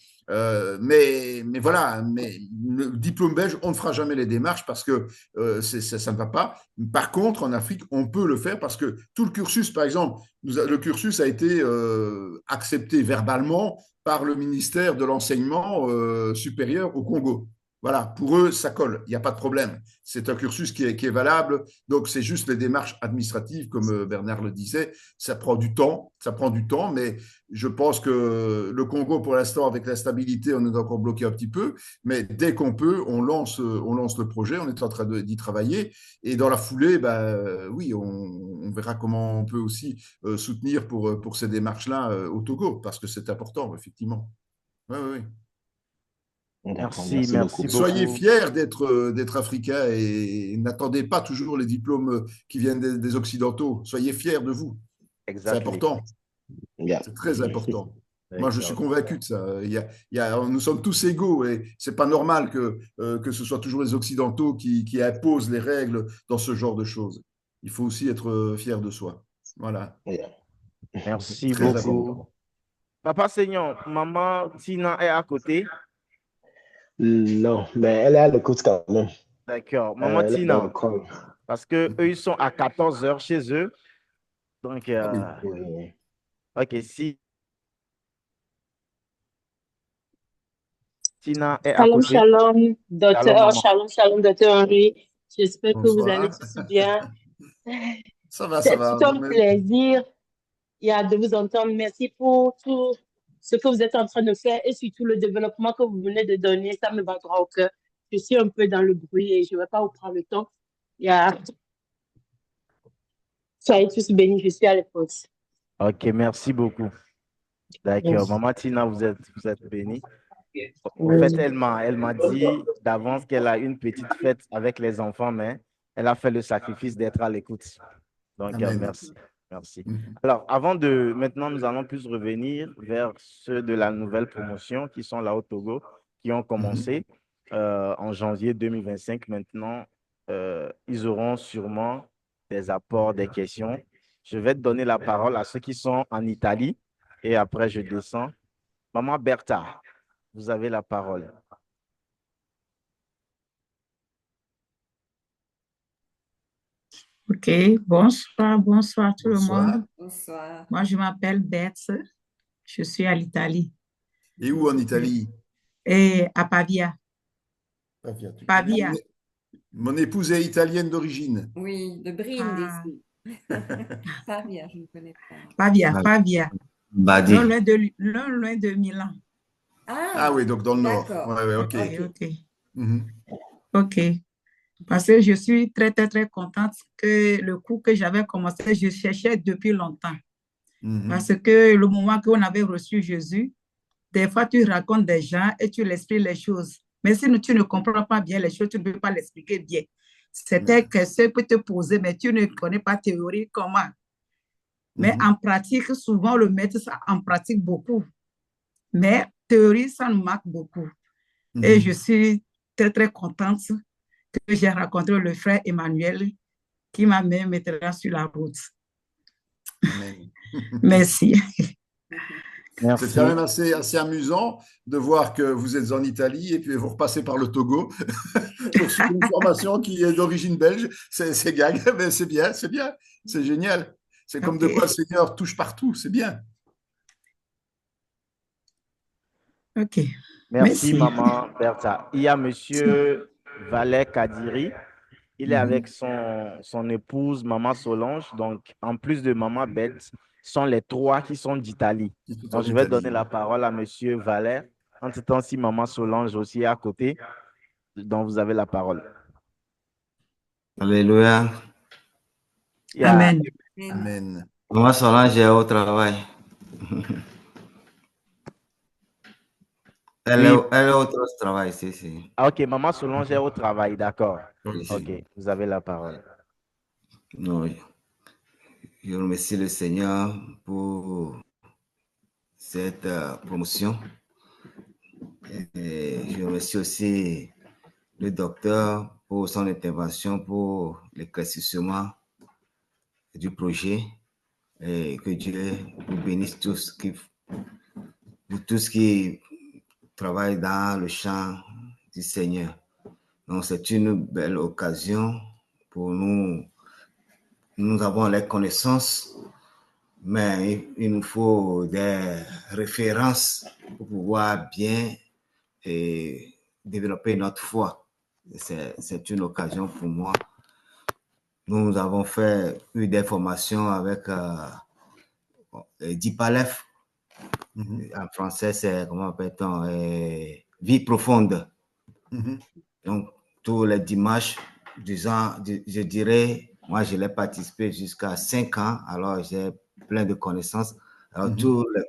Mais voilà, mais le diplôme belge, on ne fera jamais les démarches parce que ça ne va pas. Par contre, en Afrique, on peut le faire parce que tout le cursus, par exemple, le cursus a été accepté verbalement par le ministère de l'enseignement supérieur au Congo. Voilà, pour eux, ça colle, il n'y a pas de problème. C'est un cursus qui est valable, donc c'est juste les démarches administratives, comme Bernard le disait, ça prend du temps, mais je pense que le Congo, pour l'instant, avec la stabilité, on est encore bloqué un petit peu, mais dès qu'on peut, on lance le projet, on est en train d'y travailler, et dans la foulée, oui, on verra comment on peut aussi soutenir pour ces démarches-là au Togo, parce que c'est important, effectivement. Oui, oui, oui. D'accord, Merci, merci merci beaucoup. Soyez beaucoup. fiers d'être africain et n'attendez pas toujours les diplômes qui viennent des Occidentaux. Soyez fiers de vous. C'est Exactly. important. Yeah. C'est très important. Moi, je suis D'accord. convaincu de ça. Nous sommes tous égaux et c'est pas normal que ce soit toujours les Occidentaux qui imposent les règles dans ce genre de choses. Il faut aussi être fier de soi. Voilà. Yeah. Merci Très Merci. beaucoup. important. Papa Seigneur, maman Tina est à côté. Non, mais elle est à l'écoute quand même. D'accord. Maman Elle est dans le Tina, call. parce que eux, ils sont à 14 heures chez eux. Donc, Ah oui. Oui. OK, si Tina est à Shalom, côté. shalom, Shalom, docteur. maman. Shalom, shalom, docteur Henry. J'espère que vous allez Bonsoir. tous bien. Ça va, ça C'est va. tout un plaisir de vous entendre. Merci pour tout ce que vous êtes en train de faire et surtout le développement que vous venez de donner. Ça me va droit au cœur. Je suis un peu dans le bruit et je ne vais pas vous prendre le temps. Soyez tous bénis. Je suis à l'écoute. OK, merci beaucoup. D'accord. Merci. Maman Tina, vous êtes bénie. En fait, Oui. elle m'a dit d'avance qu'elle a une petite fête avec les enfants, mais elle a fait le sacrifice d'être à l'écoute. Donc, Amen. merci. Merci. Mhm. Alors, maintenant, nous allons plus revenir vers ceux de la nouvelle promotion qui sont là au Togo, qui ont commencé en janvier 2025. Maintenant, ils auront sûrement des apports, des questions. Je vais donner la parole à ceux qui sont en Italie et après je descends. Maman Bertha, vous avez la parole. Ok, bonsoir tout le Bonsoir. monde. Bonsoir. Moi, je m'appelle Beth, je suis à l'Italie Et où en Italie? et à Pavia. Pavia. Pavia. Mon épouse est italienne d'origine. Oui, de Ah, Brindisi. Pas bien, je ne connais pas. Pavia, Pavia. Badi. Non loin de Milan. Ah Ah, oui, donc dans le nord. d'accord. Ouais, ok. Ok, Ok. ok, Mhm. ok. Parce que je suis très contente que le cours que j'avais commencé, je cherchais depuis longtemps. Mhm. Parce que le moment qu'on avait reçu Jésus, des fois, tu racontes des gens et tu l'expliques les choses. Mais si tu ne comprends pas bien les choses, tu ne peux pas l'expliquer bien. C'était que ce peut te poser, mais tu ne connais pas théorie comment. Mais Mhm. en pratique, souvent, le mettre ça en pratique beaucoup. Mais théorie, ça nous marque beaucoup. Et je Mhm. suis très contente que j'ai rencontré le frère Emmanuel qui m'a mis maintenant sur la route. Amen. Merci. C'est quand Merci. même assez amusant de voir que vous êtes en Italie et puis vous repassez par le Togo pour suivre une formation qui est d'origine belge. C'est gag, mais c'est bien, c'est génial. C'est comme OK. de quoi le Seigneur touche partout, c'est bien. OK. Merci, Merci. maman Bertha. Il y a monsieur Valet Kadiri. Il est Mhm. avec son épouse, maman Solange. Donc, en plus de maman Beth, ce sont les trois qui sont d'Italie. Qui est Donc, en je vais donner Italie. la parole à monsieur Valet. En ce temps, si maman Solange aussi est à côté, donc vous avez la parole. Alléluia. Il y a, Amen. Amen. Maman Solange est au travail. oui. Elle est au travail, si. Ah, ok, maman Solange est au travail, d'accord. Ok. Ok, vous avez la parole. Non, je remercie le Seigneur pour cette promotion. Et je remercie aussi le docteur pour son intervention, pour l'éclaircissement du projet. Et que Dieu vous bénisse tous qui travaillent dans le champ du Seigneur. Donc, c'est une belle occasion pour nous. Nous avons les connaissances, mais il nous faut des références pour pouvoir bien développer notre foi. C'est une occasion pour moi. Nous avons eu des formations avec DIPALEF. En français, c'est, comment appelle-t-on, vie profonde. Donc, tous les dimanches, je dirais, moi, je l'ai participé jusqu'à 5 ans, alors j'ai plein de connaissances. Alors, tous les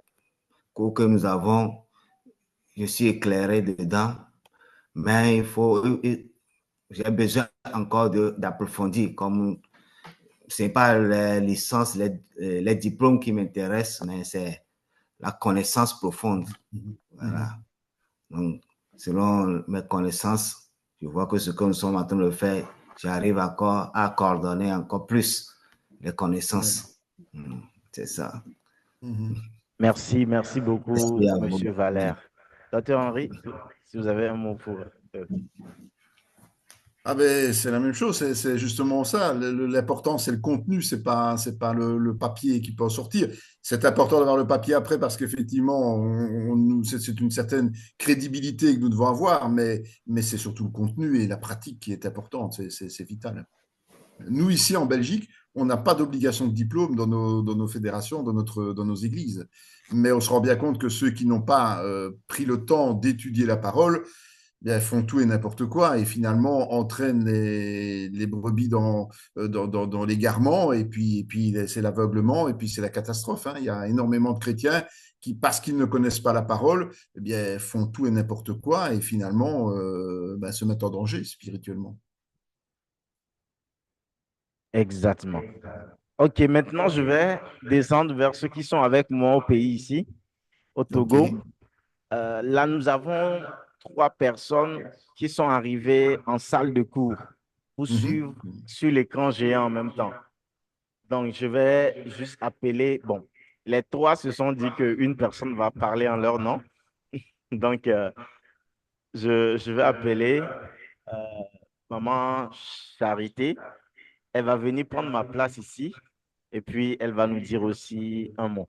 cours que nous avons, je suis éclairé dedans, mais j'ai besoin encore d'approfondir, comme ce n'est pas les licences, les diplômes qui m'intéressent, mais c'est la connaissance profonde. Voilà. Donc, selon mes connaissances, je vois que ce que nous sommes en train de faire, j'arrive encore à coordonner encore plus les connaissances. C'est ça. Merci beaucoup, Merci à vous. monsieur Valère. Docteur Henri, si vous avez un mot pour... Ah ben, c'est la même chose, c'est justement ça. L'important, c'est le contenu, c'est pas le papier qui peut en sortir. C'est important d'avoir le papier après parce qu'effectivement, c'est une certaine crédibilité que nous devons avoir, mais c'est surtout le contenu et la pratique qui est importante, c'est vital. Nous, ici en Belgique, on n'a pas d'obligation de diplôme dans nos fédérations, dans nos églises. Mais on se rend bien compte que ceux qui n'ont pas pris le temps d'étudier la parole, bien, font tout et n'importe quoi et finalement entraînent les brebis dans l'égarement et puis c'est l'aveuglement et puis c'est la catastrophe. Hein. Il y a énormément de chrétiens qui, parce qu'ils ne connaissent pas la parole, eh bien, font tout et n'importe quoi et finalement se mettent en danger spirituellement. Exactement. Ok, maintenant je vais descendre vers ceux qui sont avec moi au pays ici, au OK. Togo. Là, nous avons 3 personnes qui sont arrivées en salle de cours pour suivre sur l'écran géant en même temps. Donc, je vais juste appeler. Bon, les trois se sont dit qu'une personne va parler en leur nom. Donc, je vais appeler euh, Maman Charité. Elle va venir prendre ma place ici et puis elle va nous dire aussi un mot.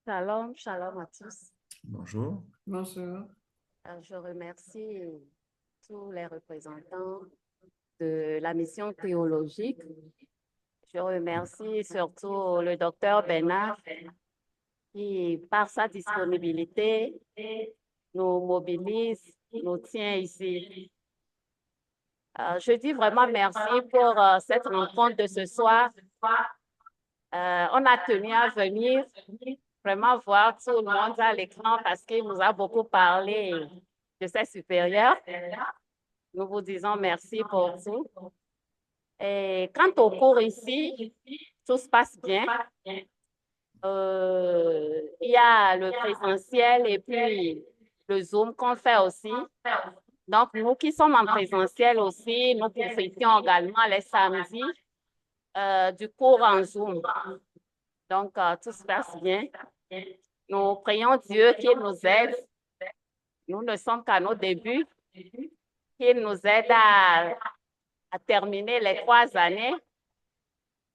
Shalom, shalom à tous. Bonjour. Bonjour. Je remercie tous les représentants de la mission théologique. Je remercie surtout le docteur Bernard qui, par sa disponibilité, nous mobilise, nous tient ici. Je dis vraiment merci pour cette rencontre de ce soir. On a tenu à venir vraiment voir tout le monde à l'écran parce qu'il nous a beaucoup parlé de ses supérieurs. Nous vous disons merci pour tout. Et quant au cours ici, tout se passe bien. Il y a le présentiel et puis le Zoom qu'on fait aussi. Donc, nous qui sommes en présentiel aussi, nous profitons également les samedis du cours en Zoom. Donc, tout se passe bien. Nous prions Dieu qu'il nous aide. Nous ne sommes qu'à nos débuts. Qu'il nous aide à terminer les 3 années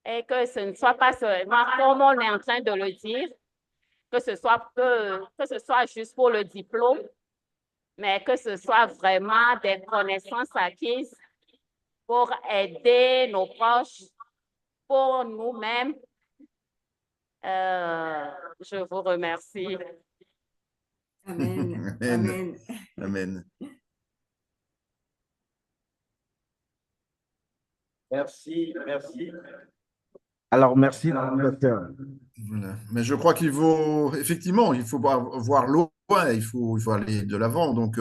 et que ce ne soit pas seulement comme on est en train de le dire, que ce soit juste pour le diplôme, mais que ce soit vraiment des connaissances acquises pour aider nos proches, pour nous-mêmes. Je vous remercie. Amen. Amen. Amen. Amen. Merci, merci. Alors, merci, docteur. Voilà. Mais je crois qu'il faut, effectivement, il faut voir loin, il faut aller de l'avant. Donc,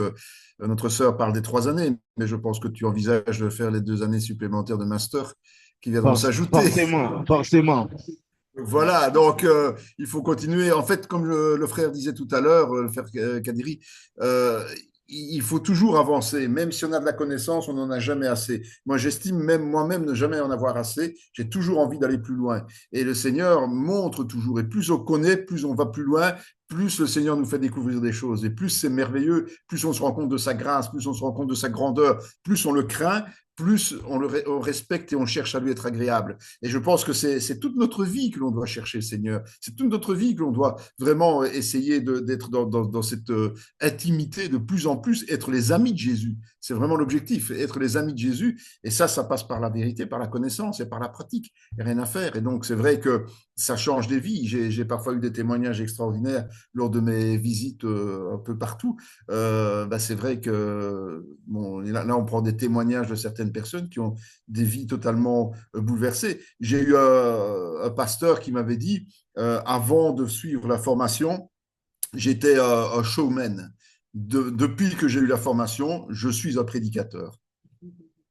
notre sœur parle des 3 années, mais je pense que tu envisages de faire les 2 années supplémentaires de master qui viendront s'ajouter. Forcément, forcément. Voilà, donc il faut continuer. En fait, comme le frère disait tout à l'heure, le frère Kadiri, il faut toujours avancer. Même si on a de la connaissance, on n'en a jamais assez. Moi, j'estime même moi-même ne jamais en avoir assez. J'ai toujours envie d'aller plus loin. Et le Seigneur montre toujours. Et plus on connaît, plus on va plus loin, plus le Seigneur nous fait découvrir des choses. Et plus c'est merveilleux, plus on se rend compte de sa grâce, plus on se rend compte de sa grandeur, plus on le craint, plus on respecte et on cherche à lui être agréable. Et je pense que c'est toute notre vie que l'on doit chercher, Seigneur. C'est toute notre vie que l'on doit vraiment essayer d'être dans cette intimité de plus en plus, être les amis de Jésus. C'est vraiment l'objectif, être les amis de Jésus. Et ça passe par la vérité, par la connaissance et par la pratique. Il n'y a rien à faire. Et donc, c'est vrai que ça change des vies. J'ai parfois eu des témoignages extraordinaires lors de mes visites un peu partout. C'est vrai que bon, là, on prend des témoignages de certaines personnes qui ont des vies totalement bouleversées. J'ai eu un pasteur qui m'avait dit, avant de suivre la formation, j'étais un showman. Depuis que j'ai eu la formation, je suis un prédicateur.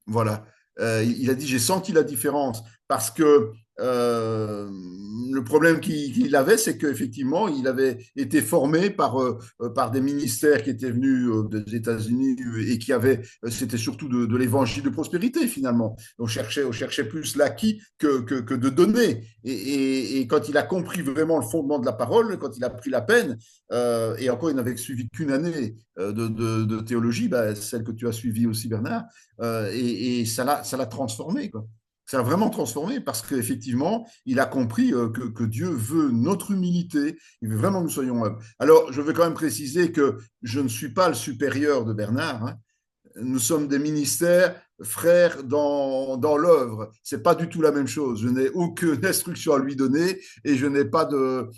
Voilà. Il a dit, j'ai senti la différence parce que le problème qu'il avait, c'est qu'effectivement, il avait été formé par des ministères qui étaient venus des États-Unis et qui avaient, c'était surtout de l'évangile de prospérité finalement. On cherchait plus l'acquis que de donner. Et quand il a compris vraiment le fondement de la parole, quand il a pris la peine, et encore, il n'avait suivi qu'une année de théologie, celle que tu as suivie aussi, Bernard, et ça l'a transformé, quoi. Ça a vraiment transformé parce qu'effectivement, il a compris que Dieu veut notre humilité, il veut vraiment que nous soyons humbles. Alors, je veux quand même préciser que je ne suis pas le supérieur de Bernard, hein. Nous sommes des ministères frères dans l'œuvre. C'est pas du tout la même chose. Je n'ai aucune instruction à lui donner et je n'ai pas de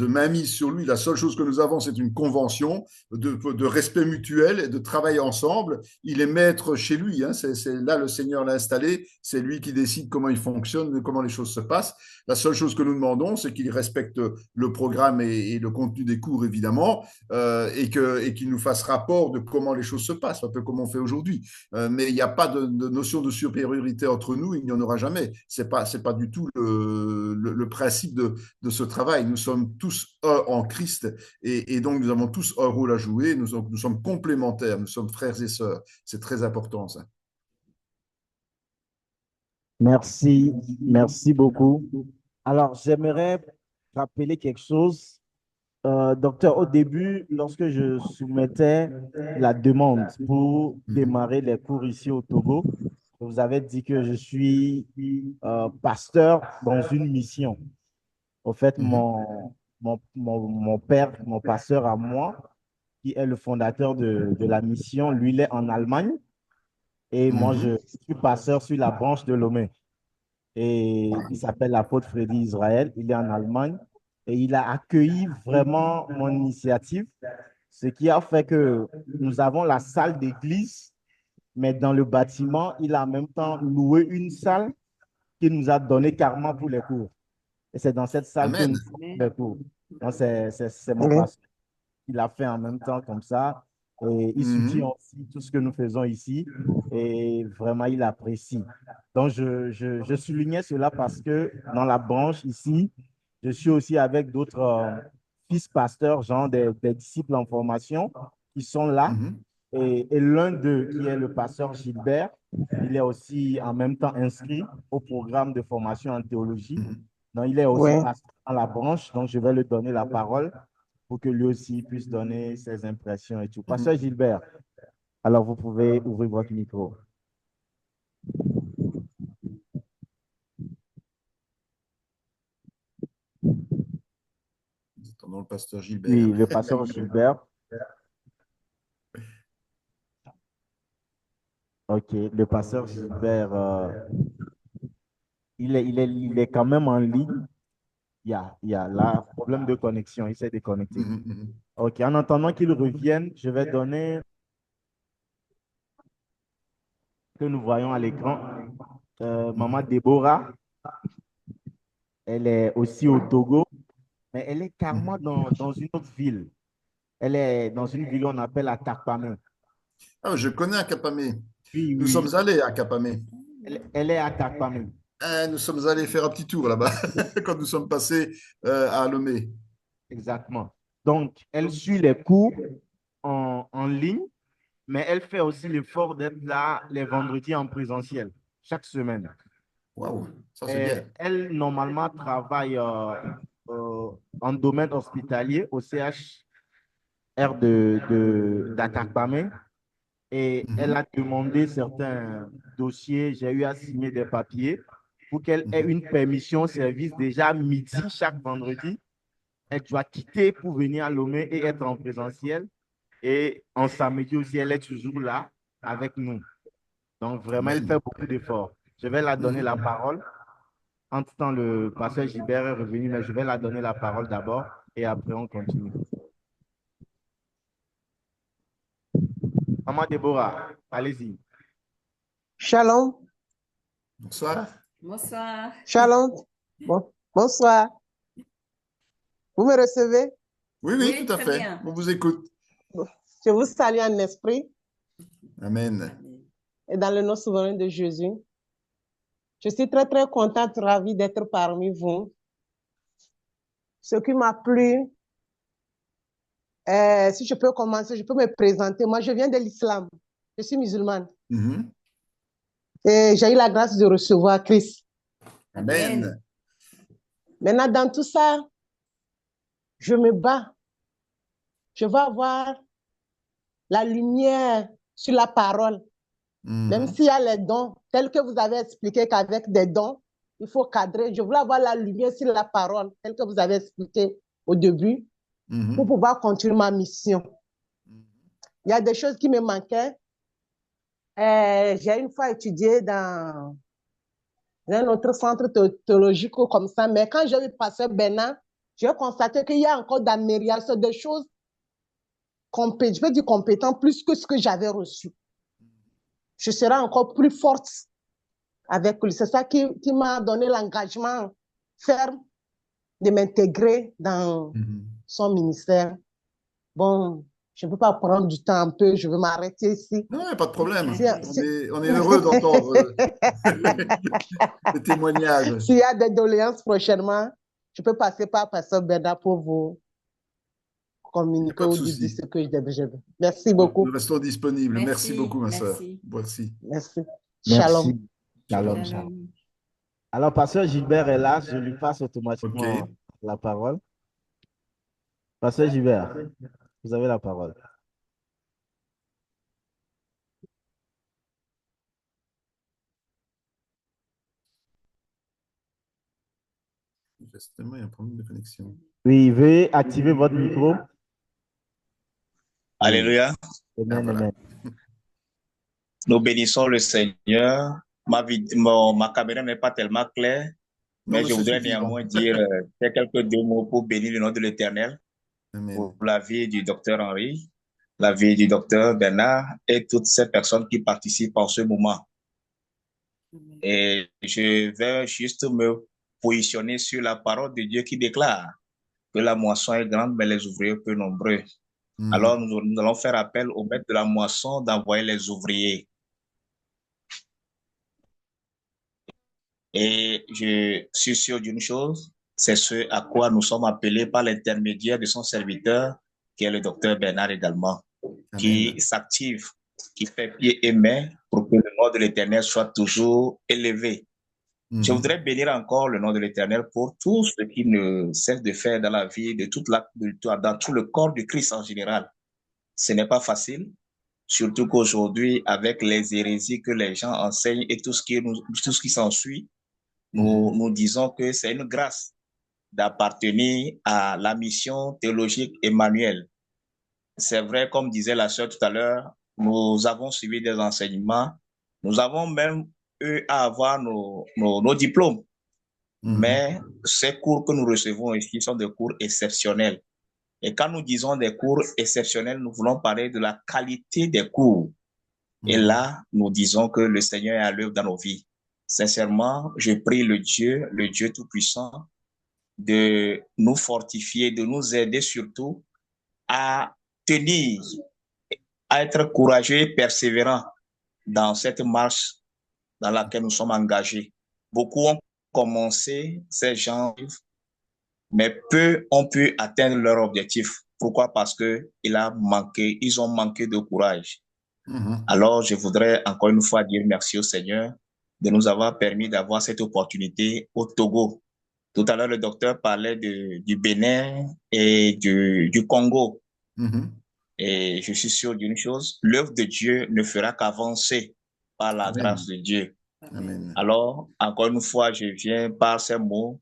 main mise sur lui. La seule chose que nous avons, c'est une convention de respect mutuel et de travail ensemble. Il est maître chez lui, hein. C'est là le Seigneur l'a installé. C'est lui qui décide comment il fonctionne, comment les choses se passent. La seule chose que nous demandons, c'est qu'il respecte le programme et le contenu des cours, évidemment, et qu'il nous fasse rapport de comment les choses se passent, un peu comme on fait aujourd'hui. mais il n'y a pas de notion de supériorité entre nous, il n'y en aura jamais. C'est pas du tout le principe de ce travail. Nous sommes tous un en Christ et donc nous avons tous un rôle à jouer. Nous sommes complémentaires, nous sommes frères et sœurs. C'est très important, ça. Merci, merci beaucoup. Alors, j'aimerais rappeler quelque chose. Docteur, au début, lorsque je soumettais la demande pour démarrer les cours ici au Togo, je vous avais dit que je suis pasteur dans une mission. Au fait, mon père, mon pasteur à moi, qui est le fondateur de la mission, lui, il est en Allemagne et moi, je suis pasteur sur la branche de Lomé. Et il s'appelle l'apôtre Freddy Israël. Il est en Allemagne et il a accueilli vraiment mon initiative, ce qui a fait que nous avons la salle d'église, mais dans le bâtiment, il a en même temps loué une salle qu'il nous a donnée carrément pour les cours. Et c'est dans cette salle que Amen. nous faisons les cours. Donc, c'est mon Ok. pasteur qui l'a fait en même temps comme ça. Et il soutient aussi tout ce que nous faisons ici et vraiment, il apprécie. Donc, je soulignais cela parce que dans la branche ici, je suis aussi avec d'autres fils pasteurs, genre des disciples en formation, qui sont là. Et l'un d'eux, qui est le pasteur Gilbert, il est aussi en même temps inscrit au programme de formation en théologie. Donc, il est aussi Ouais. pasteur dans la branche. Donc, je vais lui donner la parole pour que lui aussi puisse donner ses impressions et tout. Pasteur Gilbert, alors vous pouvez ouvrir votre micro. Nous attendons le pasteur Gilbert. Oui, le pasteur Gilbert. OK, le pasteur Gilbert, il est quand même en ligne. Il y a là, problème de connexion, il s'est déconnecté. OK, en attendant qu'il revienne, je vais donner que nous voyons à l'écran. Maman Déborah, elle est aussi au Togo, mais elle est carrément dans une autre ville. Elle est dans une ville qu'on appelle Atakpamé. Ah, je connais Akapamé. Oui, Nous oui, sommes allés à Akapamé. elle est à Atakpamé. Nous sommes allés faire un petit tour là-bas quand nous sommes passés à Lomé. Exactement. Donc, elle suit les cours en ligne, mais elle fait aussi l'effort d'être là les vendredis en présentiel, chaque semaine. Waouh, ça c'est bien. Elle, normalement, travaille en domaine hospitalier au CHR d'Atakpamé et elle a demandé certains dossiers. J'ai eu à signer des papiers pour qu'elle ait une permission service déjà midi chaque vendredi. Elle doit quitter pour venir à Lomé et être en présentiel. Et en samedi aussi, elle est toujours là avec nous. Donc, vraiment, elle fait beaucoup d'efforts. Je vais la donner la parole. Entre-temps, le pasteur Gilbert est revenu, mais je vais la donner la parole d'abord et après, on continue. Maman Déborah, allez-y. Shalom. Bonsoir. Bonsoir. Shalom. Bon. Bonsoir. Vous me recevez? Oui, Oui, tout à très fait. bien. On vous écoute. Je vous salue en esprit Amen. et dans le nom souverain de Jésus. Je suis très, très contente, ravie d'être parmi vous. Ce qui m'a plu, si je peux commencer, je peux me présenter. Moi, je viens de l'islam. Je suis musulmane. Et j'ai eu la grâce de recevoir Christ. Amen. Maintenant, dans tout ça, je me bats. Je veux avoir la lumière sur la parole. Même s'il y a les dons, tels que vous avez expliqué qu'avec des dons, il faut cadrer. Je voulais avoir la lumière sur la parole, telle que vous avez expliqué au début, pour pouvoir continuer ma mission. Il y a des choses qui me manquaient. J'ai une fois étudié dans un autre centre théologique comme ça, mais quand j'ai vu pasteur Bernard, j'ai constaté qu'il y a encore d'amélioration, des choses, je peux dire compétentes, plus que ce que j'avais reçu. Je serai encore plus forte avec lui. C'est ça qui m'a donné l'engagement ferme de m'intégrer dans son ministère. Bon, je ne peux pas prendre du temps un peu, je veux m'arrêter ici. Non, il n'y a pas de problème. Si- On est heureux d'entendre les témoignages. S'il y a des doléances prochainement, je peux passer par Pasteur Bernard pour vous communiquer Pas de ou dire souci. ce que je veux. Merci beaucoup. Nous restons disponibles. Merci Merci, beaucoup, ma sœur. merci. Merci. Merci. Merci. Shalom. Shalom, shalom. Shalom. Alors, Pasteur Gilbert est là, je lui passe automatiquement Ok. la parole. Pasteur Gilbert, vous avez la parole. Justement, il y a un problème de connexion. Oui, veuillez activer votre micro. Alléluia. Amen, voilà. amen. Nous bénissons le Seigneur. Ma caméra n'est pas tellement claire, Non, mais mais je c'est voudrais suffisant. néanmoins dire quelques deux mots pour bénir le nom de l'Éternel, Amen. pour la vie du docteur Henri, la vie du docteur Bernard et toutes ces personnes qui participent en ce moment. Amen. Et je vais juste me positionner sur la parole de Dieu qui déclare que la moisson est grande, mais les ouvriers peu nombreux. Alors, nous allons faire appel au maître de la moisson d'envoyer les ouvriers. Et je suis sûr d'une chose, c'est ce à quoi nous sommes appelés par l'intermédiaire de son serviteur, qui est le docteur Bernard également, qui s'active, qui fait pied et main pour que le nom de l'Éternel soit toujours élevé. Je voudrais bénir encore le nom de l'Éternel pour tout ce qu'il ne cesse de faire dans la vie de dans tout le corps du Christ en général. Ce n'est pas facile, surtout qu'aujourd'hui, avec les hérésies que les gens enseignent et tout ce qui s'ensuit, nous disons que c'est une grâce d'appartenir à la mission théologique Emmanuel. C'est vrai, comme disait la sœur tout à l'heure, nous avons suivi des enseignements, nous avons même eu à avoir nos diplômes. Mais ces cours que nous recevons ici sont des cours exceptionnels. Et quand nous disons des cours exceptionnels, nous voulons parler de la qualité des cours. Et là, nous disons que le Seigneur est à l'œuvre dans nos vies. Sincèrement, je prie le Dieu Tout-Puissant, de nous fortifier, de nous aider surtout à tenir, à être courageux et persévérants dans cette marche dans laquelle nous sommes engagés. Beaucoup ont commencé, ces gens, mais peu ont pu atteindre leur objectif. Pourquoi? Parce que ils ont manqué de courage. Alors, je voudrais encore une fois dire merci au Seigneur de nous avoir permis d'avoir cette opportunité au Togo. Tout à l'heure, le docteur parlait du Bénin et du Congo. Et je suis sûr d'une chose, l'œuvre de Dieu ne fera qu'avancer par la grâce de Dieu. Amen. Alors, encore une fois, je viens par ces mots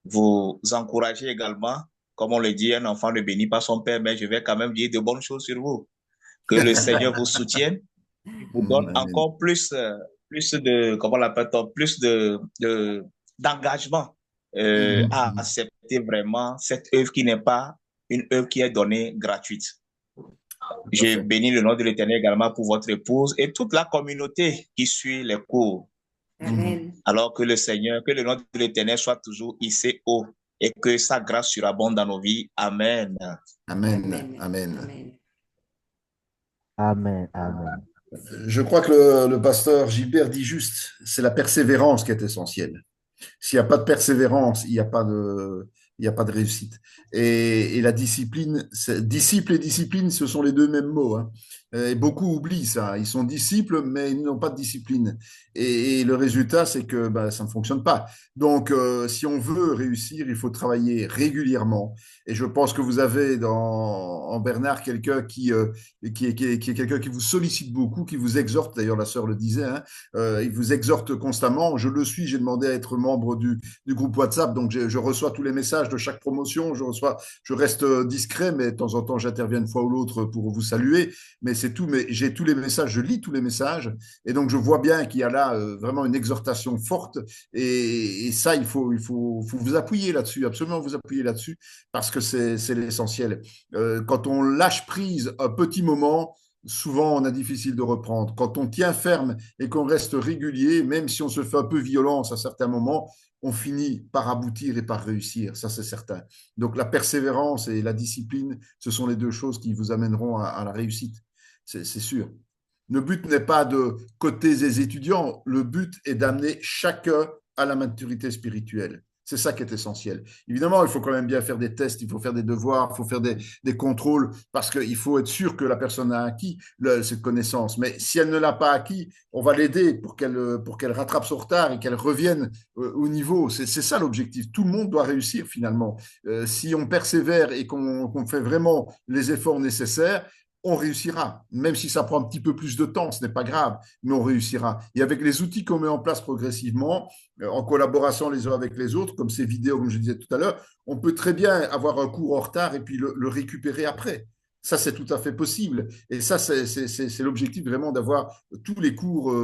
vous encourager également. Comme on le dit, un enfant ne bénit pas son père, mais je vais quand même dire de bonnes choses sur vous. Que le Seigneur vous soutienne, vous donne encore plus de, comment on l'appelle, plus d'engagement à accepter vraiment cette œuvre qui n'est pas une œuvre qui est donnée gratuite. Je bénis le nom de l'Éternel également pour votre épouse et toute la communauté qui suit les cours. Amen. Alors que le Seigneur, que le nom de l'Éternel soit toujours hissé haut et que sa grâce surabonde dans nos vies. Amen. Amen. Amen. Amen. Amen. Amen. Je crois que le pasteur Gilbert dit juste, c'est la persévérance qui est essentielle. S'il n'y a pas de persévérance, il n'y a pas de réussite. Et la discipline, disciple et discipline, ce sont les deux mêmes mots. Hein. Et beaucoup oublient ça. Ils sont disciples, mais ils n'ont pas de discipline. Et le résultat, c'est que ça ne fonctionne pas. Donc, si on veut réussir, il faut travailler régulièrement. Et je pense que vous avez en Bernard quelqu'un qui est quelqu'un qui vous sollicite beaucoup, qui vous exhorte. D'ailleurs, la sœur le disait. Hein, il vous exhorte constamment. Je le suis. J'ai demandé à être membre du groupe WhatsApp. Donc, je reçois tous les messages de chaque promotion. Je reste discret, mais de temps en temps, j'interviens une fois ou l'autre pour vous saluer. Mais c'est tout. Mais j'ai tous les messages. Je lis tous les messages. Et donc, je vois bien qu'il y a là vraiment une exhortation forte. Et ça, il faut vous appuyer là-dessus. Absolument vous appuyer là-dessus parce que c'est l'essentiel. Quand on lâche prise un petit moment, souvent on a difficile de reprendre. Quand on tient ferme et qu'on reste régulier, même si on se fait un peu violence à certains moments, on finit par aboutir et par réussir, ça c'est certain. Donc la persévérance et la discipline, ce sont les deux choses qui vous amèneront à la réussite, c'est sûr. Le but n'est pas de coter les étudiants, le but est d'amener chacun à la maturité spirituelle. C'est ça qui est essentiel. Évidemment, il faut quand même bien faire des tests, il faut faire des devoirs, il faut faire des contrôles, parce qu'il faut être sûr que la personne a acquis cette connaissance. Mais si elle ne l'a pas acquis, on va l'aider pour qu'elle rattrape son retard et qu'elle revienne au niveau. C'est ça l'objectif. Tout le monde doit réussir finalement. Si on persévère et qu'on fait vraiment les efforts nécessaires, on réussira. Même si ça prend un petit peu plus de temps, ce n'est pas grave, mais on réussira. Et avec les outils qu'on met en place progressivement, en collaboration les uns avec les autres, comme ces vidéos, comme je disais tout à l'heure, on peut très bien avoir un cours en retard et puis le récupérer après. Ça, c'est tout à fait possible. Et ça, c'est l'objectif vraiment d'avoir tous les cours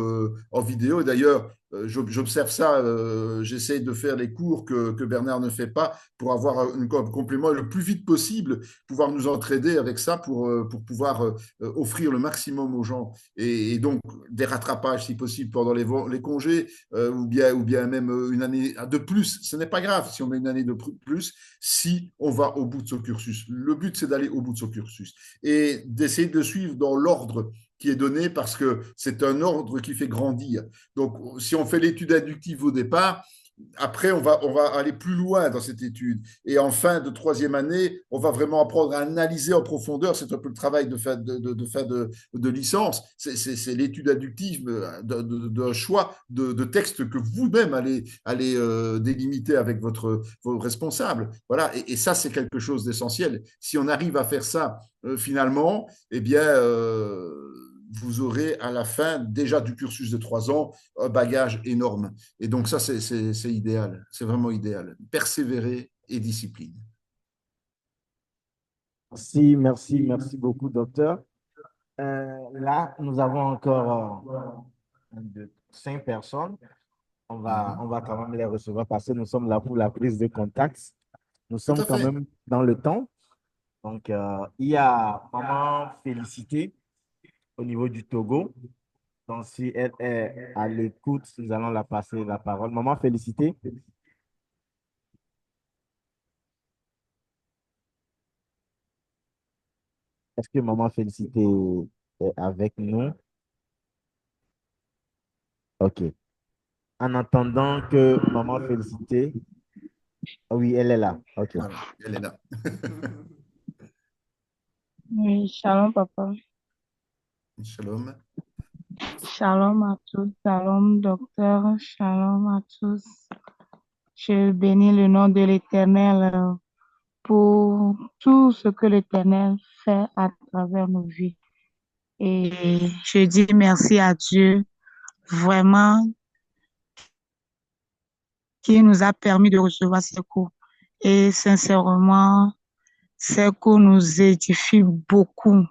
en vidéo. Et d'ailleurs, j'observe ça, j'essaye de faire les cours que Bernard ne fait pas pour avoir un complément le plus vite possible, pouvoir nous entraider avec ça pour pouvoir offrir le maximum aux gens. Et donc, des rattrapages si possible pendant les congés ou bien même une année de plus. Ce n'est pas grave si on met une année de plus, si on va au bout de ce cursus. Le but, c'est d'aller au bout de ce cursus et d'essayer de le suivre dans l'ordre qui est donné parce que c'est un ordre qui fait grandir. Donc, si on fait l'étude inductive au départ, après, on va aller plus loin dans cette étude. Et en fin de troisième année, on va vraiment apprendre à analyser en profondeur. C'est un peu le travail de fin de licence. C'est l'étude inductive d'un choix de texte que vous-même allez délimiter avec vos responsables. Voilà. Et ça, c'est quelque chose d'essentiel. Si on arrive à faire ça, finalement, eh bien, vous aurez à la fin déjà du cursus de 3 ans un bagage énorme. Et donc ça, c'est idéal, c'est vraiment idéal. Persévérer et discipline. Merci beaucoup, docteur. Là, nous avons encore 5 personnes. On va quand même les recevoir parce que nous sommes là pour la prise de contact. Nous Tout sommes à quand fait. même dans le temps. Donc, il y a Maman Félicité au niveau du Togo. Donc, si elle est à l'écoute, nous allons la passer la parole. Maman Félicité. Est-ce que Maman Félicité est avec nous? OK. En attendant que Maman Félicité. Oui, elle est là. OK. Voilà, elle est là. Oui, shalom, papa. Shalom. Shalom à tous. Shalom, docteur. Shalom à tous. Je bénis le nom de l'Éternel pour tout ce que l'Éternel fait à travers nos vies. Et je dis merci à Dieu, vraiment, qui nous a permis de recevoir ces cours. Et sincèrement, ces cours nous édifient beaucoup,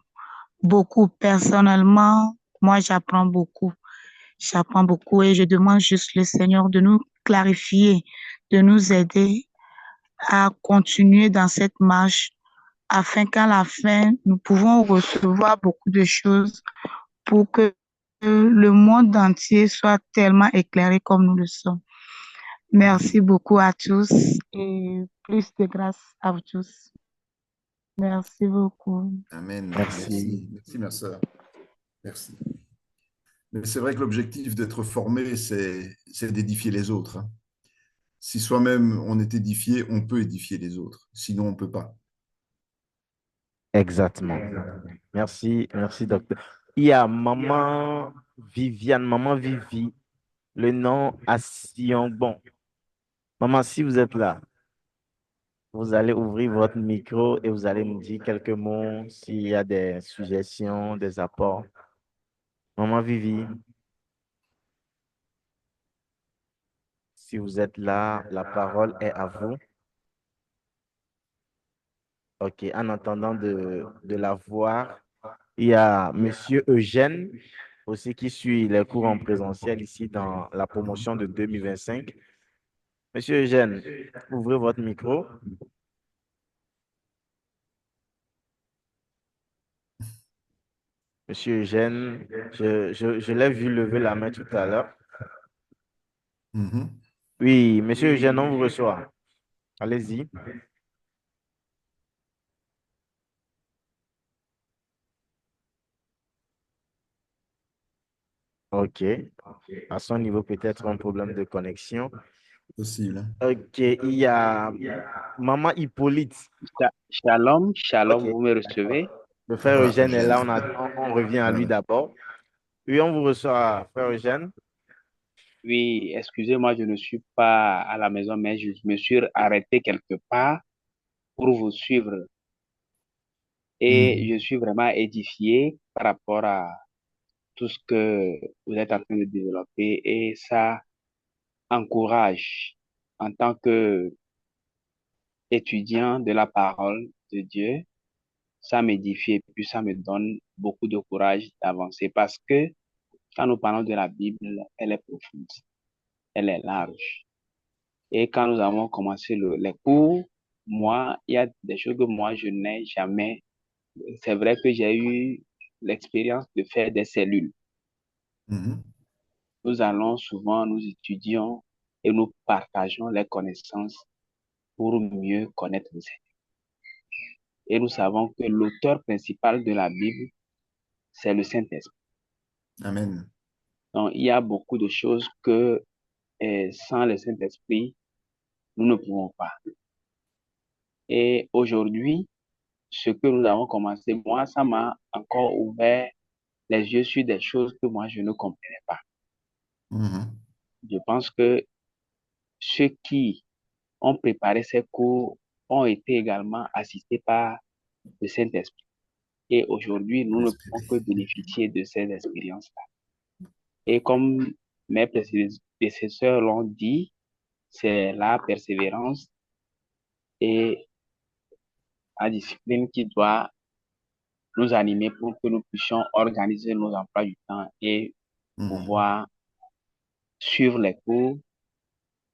beaucoup. Personnellement, moi, j'apprends beaucoup. J'apprends beaucoup et je demande juste le Seigneur de nous clarifier, de nous aider à continuer dans cette marche afin qu'à la fin, nous pouvons recevoir beaucoup de choses pour que le monde entier soit tellement éclairé comme nous le sommes. Merci beaucoup à tous et plus de grâce à vous tous. Merci beaucoup. Amen. Merci. Merci, ma sœur. Merci. Mais c'est vrai que l'objectif d'être formé, c'est d'édifier les autres. Hein. Si soi-même on est édifié, on peut édifier les autres. Sinon, on ne peut pas. Exactement. Merci, docteur. Il y a Maman Viviane, Maman Vivi, le nom à Sion. Bon, Maman, si vous êtes là, vous allez ouvrir votre micro et vous allez me dire quelques mots s'il y a des suggestions, des apports. Maman Vivi, si vous êtes là, la parole est à vous. OK, en attendant de la voir, il y a Monsieur Eugène aussi qui suit les cours en présentiel ici dans la promotion de 2025. Monsieur Eugène, ouvrez votre micro. Monsieur Eugène, je l'ai vu lever la main tout à l'heure. Oui, Monsieur Eugène, on vous reçoit. Allez-y. OK. À son niveau, peut-être un problème de connexion. Possible. OK. Il y a Maman Hippolyte. Shalom, shalom, OK. vous me recevez? Le frère Voilà, Eugène est là, Eugène. on revient à lui d'abord. Oui, on vous reçoit, frère Eugène. Oui, excusez-moi, je ne suis pas à la maison, mais je me suis arrêté quelque part pour vous suivre. Et je suis vraiment édifié par rapport à tout ce que vous êtes en train de développer et ça encourage en tant que étudiant de la parole de Dieu, ça m'édifie et puis ça me donne beaucoup de courage d'avancer parce que quand nous parlons de la Bible, elle est profonde, elle est large. Et quand nous avons commencé les cours, moi, il y a des choses que moi, je n'ai jamais. C'est vrai que j'ai eu l'expérience de faire des cellules. Nous allons souvent, nous étudions et nous partageons les connaissances pour mieux connaître le Seigneur. Et nous savons que l'auteur principal de la Bible, c'est le Saint-Esprit. Amen. Donc, il y a beaucoup de choses que sans le Saint-Esprit, nous ne pouvons pas. Et aujourd'hui, ce que nous avons commencé, moi, ça m'a encore ouvert les yeux sur des choses que moi, je ne comprenais pas. Je pense que ceux qui ont préparé ces cours ont été également assistés par le Saint-Esprit. Et aujourd'hui, nous ne pouvons que bénéficier de ces expériences-là. Et comme mes prédécesseurs l'ont dit, c'est la persévérance et la discipline qui doit nous animer pour que nous puissions organiser nos emplois du temps et pouvoir suivre les cours,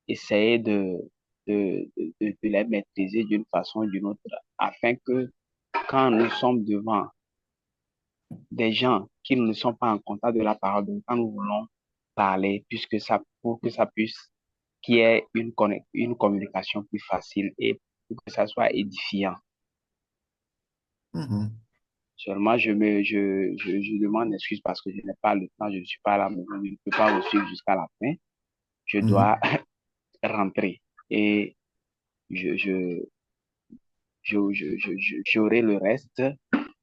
essayer de les maîtriser d'une façon ou d'une autre, afin que quand nous sommes devant des gens qui ne sont pas en contact de la parole, donc quand nous voulons parler, pour que ça puisse, qu'il y ait une communication plus facile et pour que ça soit édifiant. Seulement, je demande excuse parce que je n'ai pas le temps, je ne suis pas à la maison, je ne peux pas vous suivre jusqu'à la fin. Je dois rentrer et j'aurai le reste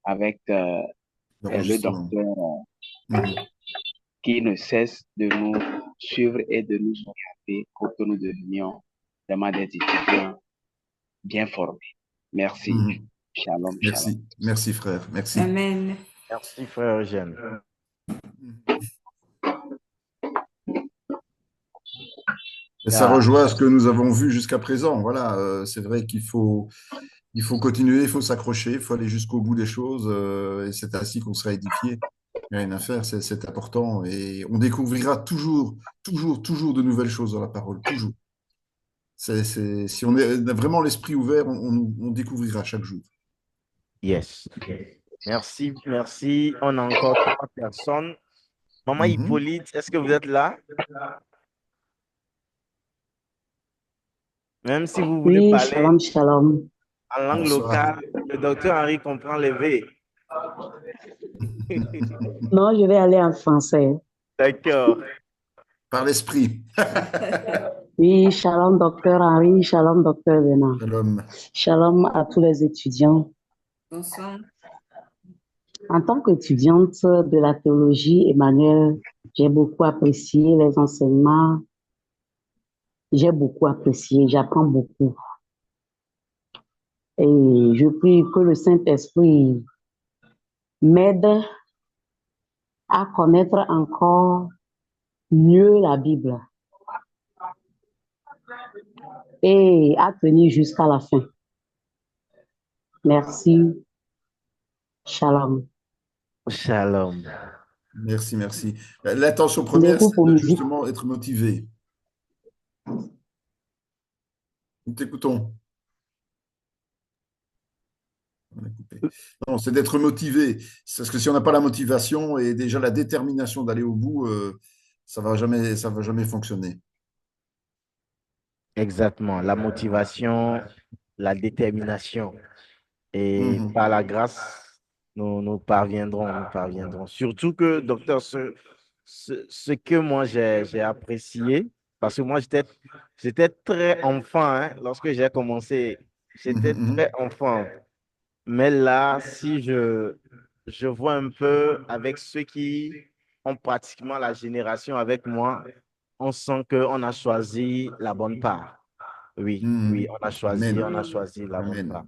avec le docteur qui ne cesse de nous suivre et de nous orienter pour que nous devenions vraiment des étudiants bien formés. Merci. Shalom, Merci. shalom. Merci, frère. Merci. Amen. Merci, frère Eugène. Et ça rejoint ce que nous avons vu jusqu'à présent. Voilà, c'est vrai qu'il faut continuer, il faut s'accrocher, il faut aller jusqu'au bout des choses, et c'est ainsi qu'on sera édifié. Il n'y a rien à faire, c'est important. Et on découvrira toujours de nouvelles choses dans la parole, toujours. Si on a vraiment l'esprit ouvert, on découvrira chaque jour. Yes. Merci, merci. On a encore 3 personnes. Maman Hippolyte, est-ce que vous êtes là? Même si vous voulez Oui, parler shalom, shalom. en langue locale, le docteur Henri comprend les V. Non, je vais aller en français. D'accord. Par l'esprit. Oui, shalom, docteur Henri, shalom, docteur Bernard. Shalom. Shalom à tous les étudiants. Bonsoir. En tant qu'étudiante de la théologie, Emmanuel, j'ai beaucoup apprécié les enseignements. J'ai beaucoup apprécié, j'apprends beaucoup. Et je prie que le Saint-Esprit m'aide à connaître encore mieux la Bible et à tenir jusqu'à la fin. Merci. Shalom. Shalom. Merci, merci. L'intention première, c'est de justement être motivé. Nous t'écoutons. On a coupé. Non, c'est d'être motivé. Parce que si on n'a pas la motivation et déjà la détermination d'aller au bout, ça va jamais fonctionner. Exactement. La motivation, la détermination. Et par la grâce, nous parviendrons, nous parviendrons. Surtout que, docteur, ce que moi j'ai apprécié, parce que moi j'étais très enfant hein, lorsque j'ai commencé, j'étais très enfant. Mais là, si je vois un peu avec ceux qui ont pratiquement la génération avec moi, on sent qu'on a choisi la bonne part. Oui, oui, Amen. on a choisi la bonne Amen. part.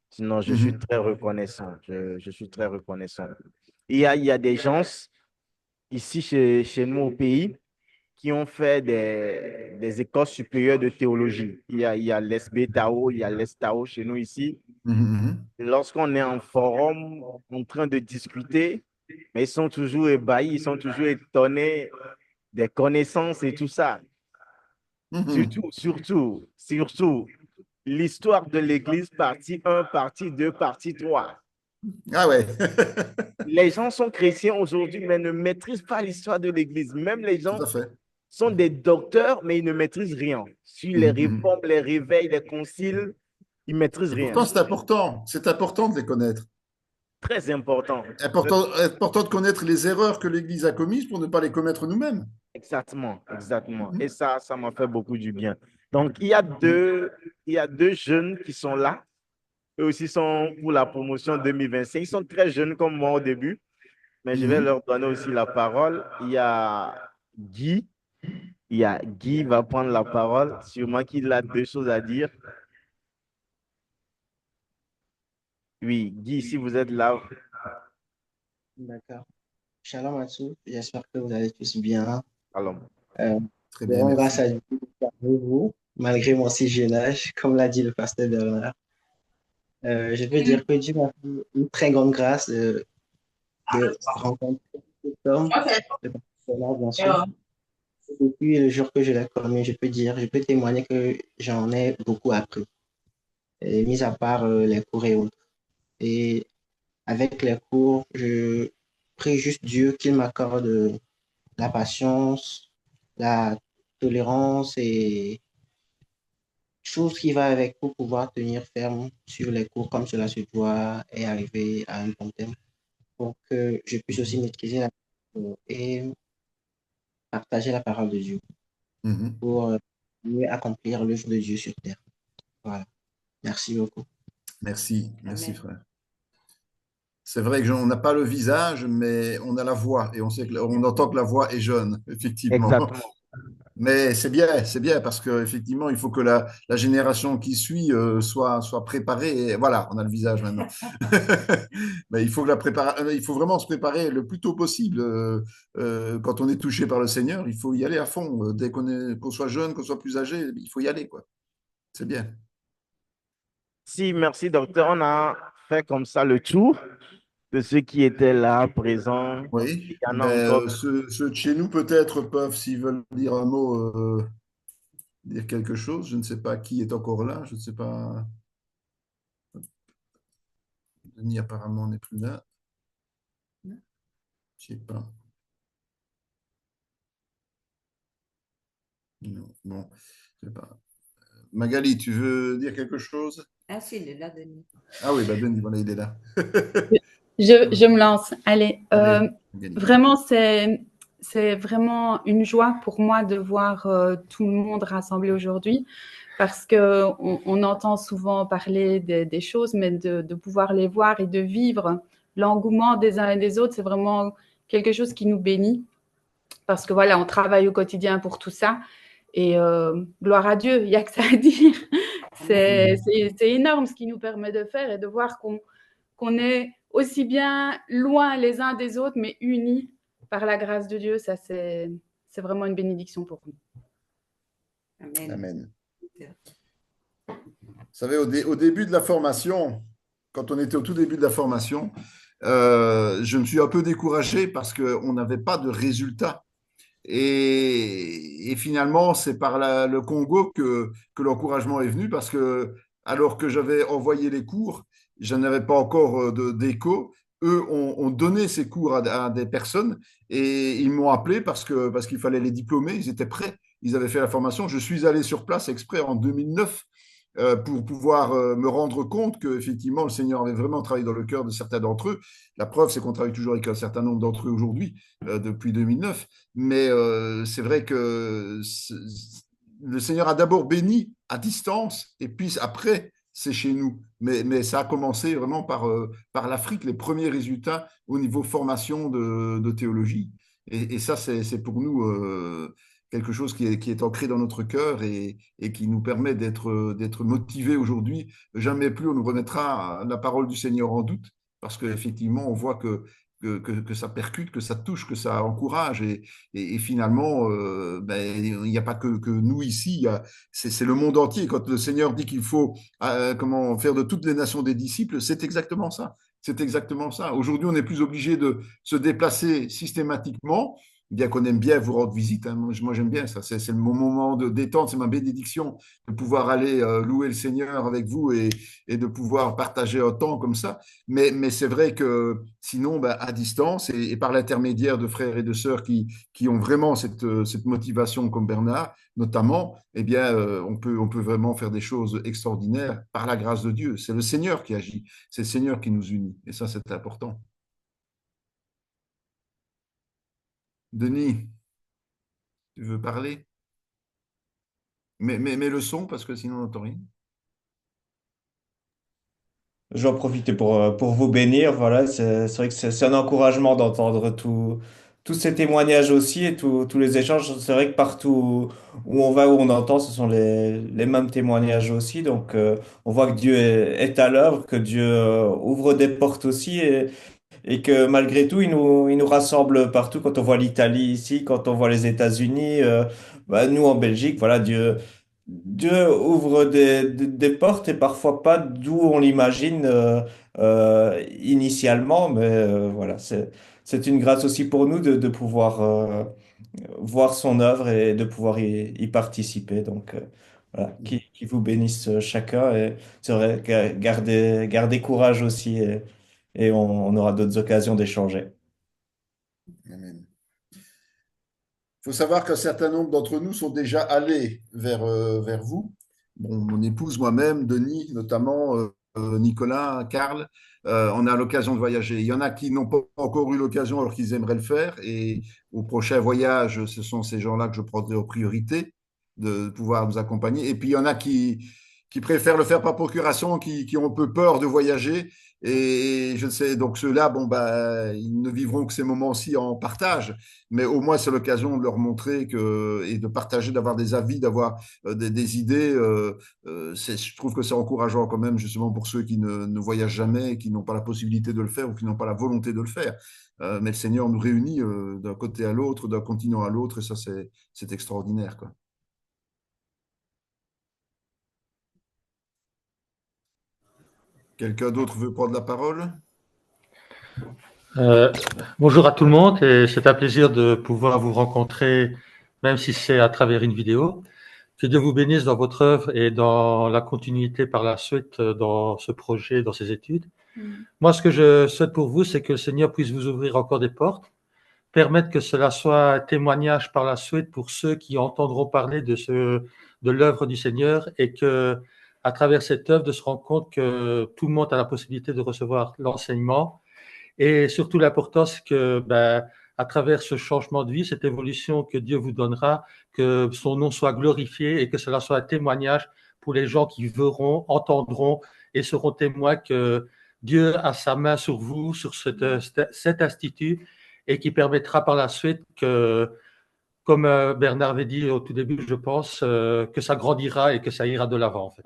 Sinon, je suis très reconnaissant. Je suis très reconnaissant. Il y a des gens ici chez nous au pays qui ont fait des écoles supérieures de théologie. Il y a l'ESB-TAO, il y a l'ESTAO chez nous ici. Lorsqu'on est en forum en train de discuter, mais ils sont toujours ébahis, ils sont toujours étonnés des connaissances et tout ça. Surtout, l'histoire de l'Église, partie 1, partie 2, partie 3. Ah ouais. Les gens sont chrétiens aujourd'hui, mais ne maîtrisent pas l'histoire de l'Église. Même les gens sont des docteurs, mais ils ne maîtrisent rien. Sur les réformes, les réveils, les conciles, ils ne maîtrisent Et rien. pourtant, c'est important. C'est important de les connaître. Très important. Important de connaître les erreurs que l'Église a commises pour ne pas les commettre nous-mêmes. Exactement, exactement. Et ça m'a fait beaucoup du bien. Donc, il y a deux jeunes qui sont là. Eux aussi sont pour la promotion 2025. Ils sont très jeunes comme moi au début, mais je vais leur donner aussi la parole. Il y a Guy. Guy va prendre la parole. Sûrement qu'il a deux choses à dire. Oui, Guy, si vous êtes là. D'accord. Shalom à tous. J'espère que vous allez tous bien. Alors, très bien, grâce à Dieu avec vous, malgré mon si jeune âge, comme l'a dit le pasteur Bernard. Je veux dire que Dieu m'a fait une très grande grâce de rencontrer cet homme, le pasteur Bernard, bien sûr. Depuis le jour que je l'ai connu, je peux témoigner que j'en ai beaucoup appris, et mis à part les cours et autres. Et avec les cours, je prie juste Dieu qu'il m'accorde la patience, la tolérance et chose qui va avec pour pouvoir tenir ferme sur les cours comme cela se doit et arriver à un bon terme pour que je puisse aussi maîtriser et partager la parole de Dieu pour mieux accomplir l'œuvre de Dieu sur terre. Voilà. Merci beaucoup. Merci, frère. C'est vrai qu'on n'a pas le visage, mais on a la voix et on entend que la voix est jeune, effectivement. Exactement. Mais c'est bien parce qu'effectivement, il faut que la génération qui suit soit préparée. Et voilà, on a le visage maintenant. Mais il faut vraiment se préparer le plus tôt possible. Quand on est touché par le Seigneur, il faut y aller à fond. Dès qu'on soit jeune, qu'on soit plus âgé, il faut y aller, quoi. C'est bien. Si, merci, docteur. On a fait comme ça le tour de ceux qui étaient là, présents. Oui, Il y en a encore. ceux de chez nous peut-être peuvent, s'ils veulent dire un mot, dire quelque chose. Je ne sais pas qui est encore là. Je ne sais pas. Denis apparemment n'est plus là. Je ne sais pas. Non, bon, je sais pas. Magali, tu veux dire quelque chose? Ah si, il est là, Denis. Ah oui, Denis, voilà, il est là. Je me lance. Allez, vraiment, c'est vraiment une joie pour moi de voir tout le monde rassemblé aujourd'hui parce qu'on entend souvent parler des choses, mais de pouvoir les voir et de vivre l'engouement des uns et des autres, c'est vraiment quelque chose qui nous bénit parce que voilà, on travaille au quotidien pour tout ça. Et gloire à Dieu, il n'y a que ça à dire. C'est énorme ce qui nous permet de faire et de voir qu'on est aussi bien loin les uns des autres, mais unis par la grâce de Dieu. Ça, c'est vraiment une bénédiction pour nous. Amen. Amen. Vous savez, au début de la formation, quand on était au tout début de la formation, je me suis un peu découragé parce qu'on n'avait pas de résultats. Et finalement, c'est par le Congo que l'encouragement est venu parce que, alors que j'avais envoyé les cours, je n'avais pas encore d'écho. Eux ont donné ces cours à des personnes et ils m'ont appelé parce qu'il fallait les diplômer. Ils étaient prêts, ils avaient fait la formation. Je suis allé sur place exprès en 2009 pour pouvoir me rendre compte qu'effectivement, le Seigneur avait vraiment travaillé dans le cœur de certains d'entre eux. La preuve, c'est qu'on travaille toujours avec un certain nombre d'entre eux aujourd'hui, depuis 2009. Mais c'est vrai que le Seigneur a d'abord béni à distance et puis après, c'est chez nous. Mais ça a commencé vraiment par l'Afrique, les premiers résultats au niveau formation de théologie. Et ça, c'est pour nous quelque chose qui est ancré dans notre cœur et qui nous permet d'être motivés aujourd'hui. Jamais plus on nous remettra la parole du Seigneur en doute, parce qu'effectivement, on voit que ça percute, que ça touche, que ça encourage. Et finalement, il n'y a pas que nous ici, c'est le monde entier. Quand le Seigneur dit qu'il faut comment faire de toutes les nations des disciples, c'est exactement ça. C'est exactement ça. Aujourd'hui, on n'est plus obligé de se déplacer systématiquement, bien qu'on aime bien vous rendre visite. Hein. Moi, j'aime bien ça. C'est mon moment de détente, c'est ma bénédiction de pouvoir aller louer le Seigneur avec vous et de pouvoir partager un temps comme ça. Mais c'est vrai que sinon, à distance et par l'intermédiaire de frères et de sœurs qui ont vraiment cette motivation comme Bernard, notamment, eh bien, on peut vraiment faire des choses extraordinaires par la grâce de Dieu. C'est le Seigneur qui agit, c'est le Seigneur qui nous unit. Et ça, c'est important. Denis, tu veux parler? Mais le son, parce que sinon on n'entend rien. Je vais en profiter pour vous bénir. Voilà, c'est vrai que c'est un encouragement d'entendre tous ces témoignages aussi et tous les échanges. C'est vrai que partout où on va, où on entend, ce sont les mêmes témoignages aussi. Donc, on voit que Dieu est à l'œuvre, que Dieu ouvre des portes aussi et que malgré tout, il nous rassemble partout. Quand on voit l'Italie ici, quand on voit les États-Unis, nous en Belgique, voilà, Dieu ouvre des portes et parfois pas d'où on l'imagine initialement, mais voilà, c'est une grâce aussi pour nous de pouvoir voir son œuvre et de pouvoir y participer. Donc voilà, qui vous bénisse chacun et c'est vrai, gardez courage aussi et on aura d'autres occasions d'échanger. Amen. Il faut savoir qu'un certain nombre d'entre nous sont déjà allés vers vous. Bon, mon épouse, moi-même, Denis, notamment, Nicolas, Karl, on a l'occasion de voyager. Il y en a qui n'ont pas encore eu l'occasion alors qu'ils aimeraient le faire. Et au prochain voyage, ce sont ces gens-là que je prendrai en priorité de pouvoir nous accompagner. Et puis, il y en a qui préfèrent le faire par procuration, qui ont un peu peur de voyager. Et je sais, donc ceux-là, ils ne vivront que ces moments-ci en partage, mais au moins c'est l'occasion de leur montrer et de partager, d'avoir des avis, d'avoir des idées. Je trouve que c'est encourageant quand même, justement pour ceux qui ne voyagent jamais, qui n'ont pas la possibilité de le faire ou qui n'ont pas la volonté de le faire. Mais le Seigneur nous réunit d'un côté à l'autre, d'un continent à l'autre, et ça c'est extraordinaire, quoi. Quelqu'un d'autre veut prendre la parole? Bonjour à tout le monde et c'est un plaisir de pouvoir vous rencontrer, même si c'est à travers une vidéo. Que Dieu vous bénisse dans votre œuvre et dans la continuité par la suite dans ce projet, dans ces études. Moi, ce que je souhaite pour vous, c'est que le Seigneur puisse vous ouvrir encore des portes, permettre que cela soit un témoignage par la suite pour ceux qui entendront parler de l'œuvre du Seigneur et que à travers cette œuvre, de se rendre compte que tout le monde a la possibilité de recevoir l'enseignement et surtout l'importance que, à travers ce changement de vie, cette évolution que Dieu vous donnera, que son nom soit glorifié et que cela soit un témoignage pour les gens qui verront, entendront et seront témoins que Dieu a sa main sur vous, sur cet institut et qui permettra par la suite que, comme Bernard avait dit au tout début, je pense, que ça grandira et que ça ira de l'avant en fait.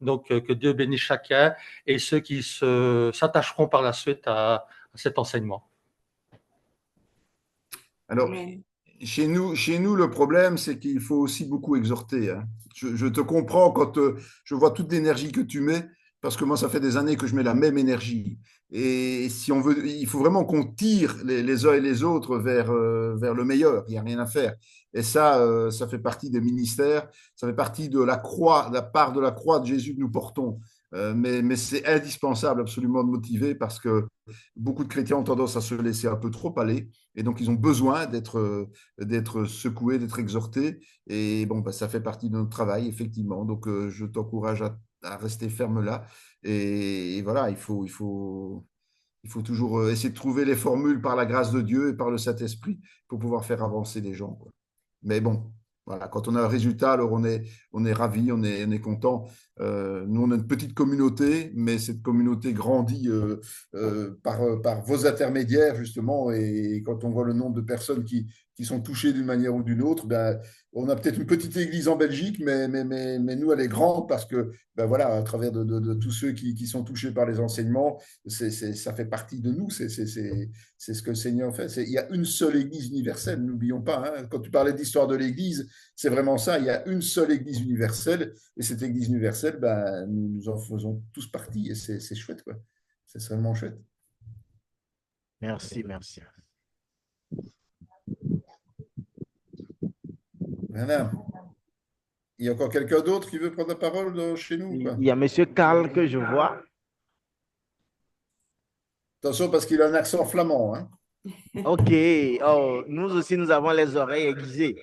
Donc, que Dieu bénisse chacun et ceux qui s'attacheront par la suite à cet enseignement. Alors, chez nous, le problème, c'est qu'il faut aussi beaucoup exhorter. Hein. Je te comprends quand je vois toute l'énergie que tu mets, parce que moi, ça fait des années que je mets la même énergie. Et si on veut, il faut vraiment qu'on tire les uns et les autres vers le meilleur. Il n'y a rien à faire. Et ça fait partie des ministères, ça fait partie de la croix, de la part de la croix de Jésus que nous portons. Mais c'est indispensable absolument de motiver parce que beaucoup de chrétiens ont tendance à se laisser un peu trop aller et donc ils ont besoin d'être secoués, d'être exhortés. Et bon, bah, ça fait partie de notre travail, effectivement. Donc je t'encourage à rester ferme là. Et voilà, il faut toujours essayer de trouver les formules par la grâce de Dieu et par le Saint-Esprit pour pouvoir faire avancer les gens, quoi. Mais bon, voilà, quand on a un résultat, alors on est ravi, on est content. Nous, on a une petite communauté, mais cette communauté grandit par vos intermédiaires, justement. Et quand on voit le nombre de personnes qui sont touchées d'une manière ou d'une autre, ben, on a peut-être une petite église en Belgique, mais nous, elle est grande parce que, ben voilà, à travers de tous ceux qui sont touchés par les enseignements, ça fait partie de nous. C'est ce que le Seigneur fait. Il y a une seule église universelle, n'oublions pas, hein. Quand tu parlais d'histoire de l'église, c'est vraiment ça. Il y a une seule église universelle. Et cette église universelle, ben, nous en faisons tous partie. Et c'est chouette, quoi. C'est vraiment chouette. Merci, merci. Voilà. Il y a encore quelqu'un d'autre qui veut prendre la parole chez nous, quoi? Il y a M. Karl que je vois. Attention, parce qu'il a un accent flamand, hein. OK. Oh, nous aussi, nous avons les oreilles aiguisées.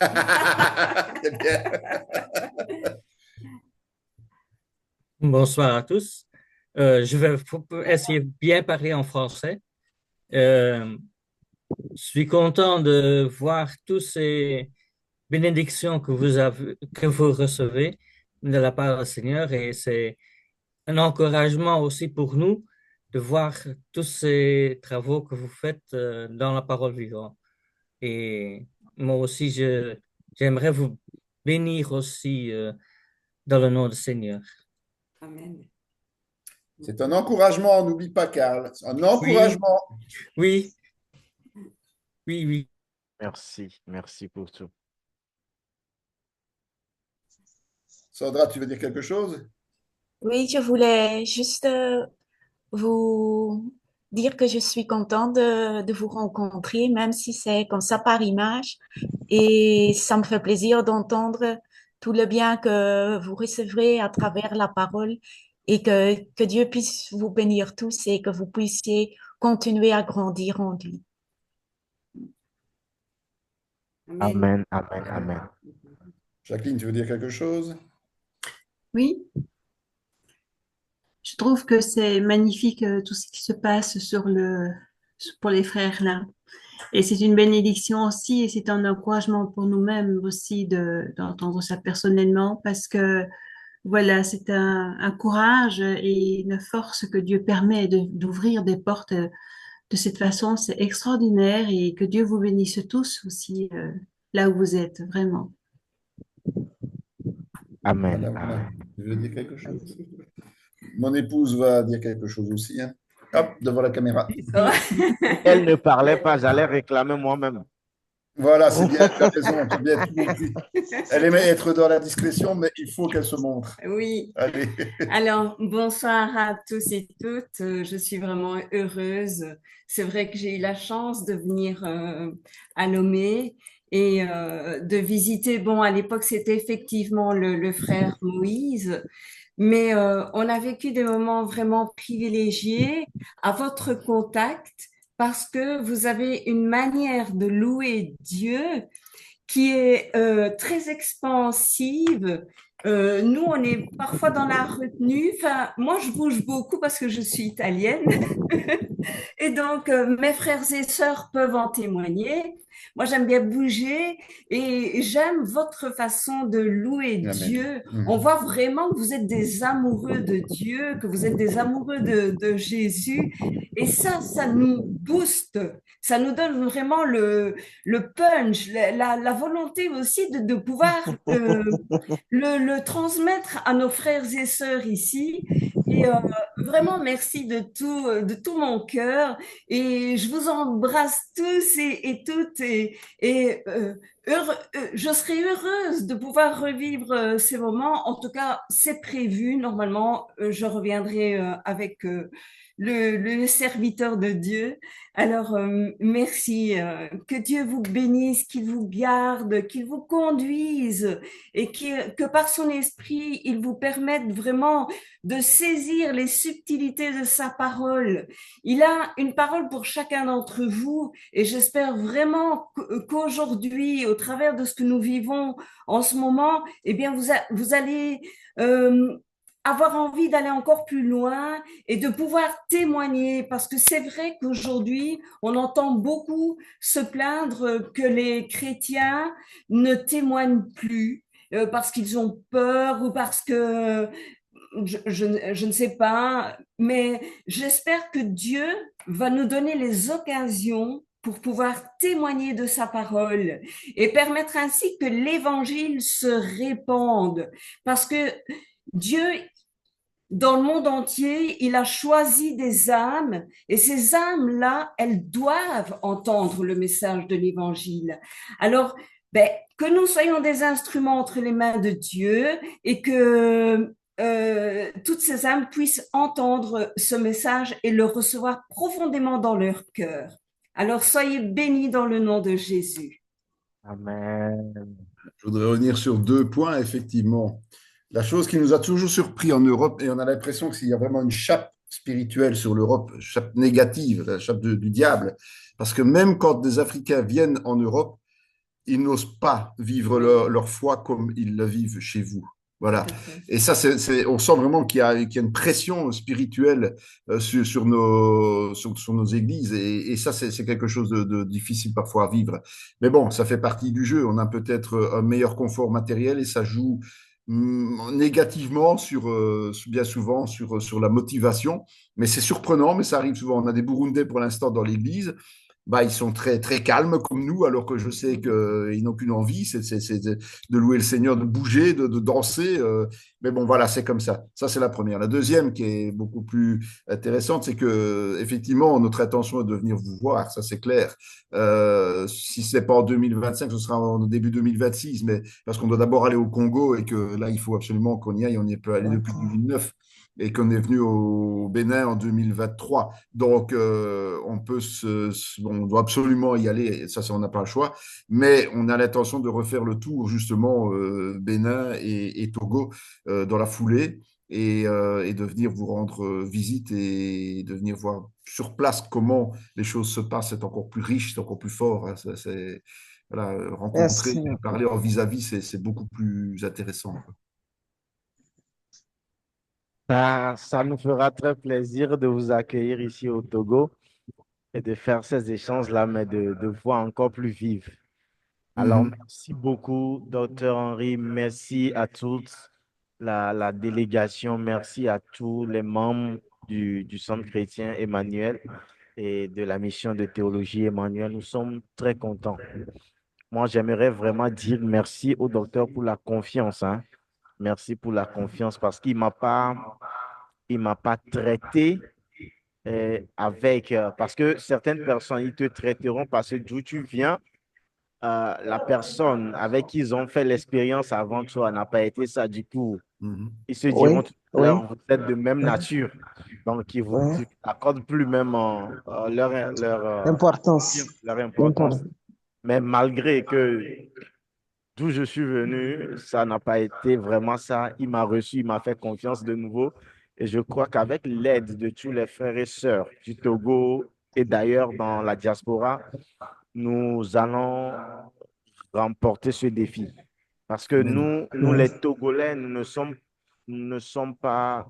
C'est bien. Bonsoir à tous. Je vais essayer de bien parler en français. Je suis content de voir toutes ces bénédictions que vous recevez de la part du Seigneur et c'est un encouragement aussi pour nous de voir tous ces travaux que vous faites dans la parole vivante. Et moi aussi, j'aimerais vous bénir aussi dans le nom du Seigneur. Amen. C'est un encouragement, n'oublie pas, Karl. Un encouragement. Oui. Oui, oui. Merci, merci pour tout. Sandra, tu veux dire quelque chose? Oui, je voulais juste vous dire que je suis contente de vous rencontrer, même si c'est comme ça par image. Et ça me fait plaisir d'entendre tout le bien que vous recevrez à travers la parole et que Dieu puisse vous bénir tous et que vous puissiez continuer à grandir en lui. Amen, amen, amen. Jacqueline, tu veux dire quelque chose? Oui, je trouve que c'est magnifique tout ce qui se passe pour les frères là. Et c'est une bénédiction aussi et c'est un encouragement pour nous-mêmes aussi d'entendre ça personnellement parce que voilà, c'est un courage et une force que Dieu permet d'ouvrir des portes de cette façon. C'est extraordinaire et que Dieu vous bénisse tous aussi là où vous êtes, vraiment. Amen. Voilà. Tu veux dire quelque chose? Mon épouse va dire quelque chose aussi, hein. Hop, devant la caméra. Elle ne parlait pas, j'allais réclamer moi-même. Voilà, c'est bien, tu as raison, tu as bien tout compris. Elle aimait être dans la discrétion, mais il faut qu'elle se montre. Oui. Allez. Alors, bonsoir à tous et toutes. Je suis vraiment heureuse. C'est vrai que j'ai eu la chance de venir à Lomé et de visiter. Bon, à l'époque, c'était effectivement le frère Moïse. Mais on a vécu des moments vraiment privilégiés à votre contact parce que vous avez une manière de louer Dieu qui est très expansive. Nous, on est parfois dans la retenue. Enfin, moi, je bouge beaucoup parce que je suis italienne. Et donc, mes frères et sœurs peuvent en témoigner. Moi, j'aime bien bouger et j'aime votre façon de louer Amen. Dieu. On voit vraiment que vous êtes des amoureux de Dieu, que vous êtes des amoureux de Jésus. Et ça nous booste. Ça nous donne vraiment le punch, la volonté aussi de pouvoir le transmettre à nos frères et sœurs ici. Et vraiment, merci de tout mon cœur. Et je vous embrasse tous et toutes. Je serai heureuse de pouvoir revivre ces moments. En tout cas, c'est prévu. Normalement, je reviendrai avec le serviteur de Dieu. Alors, merci. Que Dieu vous bénisse, qu'il vous garde, qu'il vous conduise et que par son esprit, il vous permette vraiment de saisir les subtilités de sa parole. Il a une parole pour chacun d'entre vous et j'espère vraiment qu'aujourd'hui, au travers de ce que nous vivons en ce moment, eh bien, vous allez avoir envie d'aller encore plus loin et de pouvoir témoigner, parce que c'est vrai qu'aujourd'hui, on entend beaucoup se plaindre que les chrétiens ne témoignent plus parce qu'ils ont peur ou parce que je ne sais pas, mais j'espère que Dieu va nous donner les occasions pour pouvoir témoigner de sa parole et permettre ainsi que l'évangile se répande, parce que Dieu, dans le monde entier, il a choisi des âmes et ces âmes-là, elles doivent entendre le message de l'évangile. Alors, que nous soyons des instruments entre les mains de Dieu et que toutes ces âmes puissent entendre ce message et le recevoir profondément dans leur cœur. Alors, soyez bénis dans le nom de Jésus. Amen. Je voudrais revenir sur 2 points, effectivement. La chose qui nous a toujours surpris en Europe, et on a l'impression qu'il y a vraiment une chape spirituelle sur l'Europe, chape négative, la chape du diable, parce que même quand des Africains viennent en Europe, ils n'osent pas vivre leur foi comme ils la vivent chez vous. Voilà. Et ça, on sent vraiment qu'il y a une pression spirituelle sur nos églises. Et ça, c'est quelque chose de difficile parfois à vivre. Mais bon, ça fait partie du jeu. On a peut-être un meilleur confort matériel et ça joue négativement bien souvent sur la motivation. Mais c'est surprenant, mais ça arrive souvent. On a des Burundais pour l'instant dans l'église. Ils sont très, très calmes comme nous, alors que je sais qu'ils n'ont qu'une envie, c'est de louer le Seigneur, de bouger, de danser. Mais bon, voilà, c'est comme ça. Ça, c'est la première. La deuxième, qui est beaucoup plus intéressante, c'est que effectivement, notre intention est de venir vous voir, ça c'est clair. Si ce n'est pas en 2025, ce sera en début 2026, mais parce qu'on doit d'abord aller au Congo et que là, il faut absolument qu'on y aille. On y peut aller depuis 2009. Et qu'on est venu au Bénin en 2023. Donc, on doit absolument y aller, ça, on n'a pas le choix, mais on a l'intention de refaire le tour, justement, Bénin et Togo dans la foulée, et de venir vous rendre visite et de venir voir sur place comment les choses se passent. C'est encore plus riche, c'est encore plus fort. Hein, voilà, rencontrer, parler en vis-à-vis, c'est beaucoup plus intéressant. Ça nous fera très plaisir de vous accueillir ici au Togo et de faire ces échanges-là, mais de voir encore plus vifs. Alors, merci beaucoup, Docteur Henri. Merci à toute la délégation. Merci à tous les membres du Centre chrétien Emmanuel et de la mission de théologie Emmanuel. Nous sommes très contents. Moi, j'aimerais vraiment dire merci au docteur pour la confiance. Hein. Merci pour la confiance parce qu'il m'a pas traité parce que certaines personnes, ils te traiteront parce que d'où tu viens, la personne avec qui ils ont fait l'expérience avant toi n'a pas été ça du coup. Ils se diront tout à l'heure, vous êtes de même nature. Donc, ils vous accordent plus même leur importance. Mais malgré que d'où je suis venu, ça n'a pas été vraiment ça. Il m'a reçu, il m'a fait confiance de nouveau. Et je crois qu'avec l'aide de tous les frères et sœurs du Togo et d'ailleurs dans la diaspora, nous allons remporter ce défi. Parce que nous les Togolais, nous ne sommes pas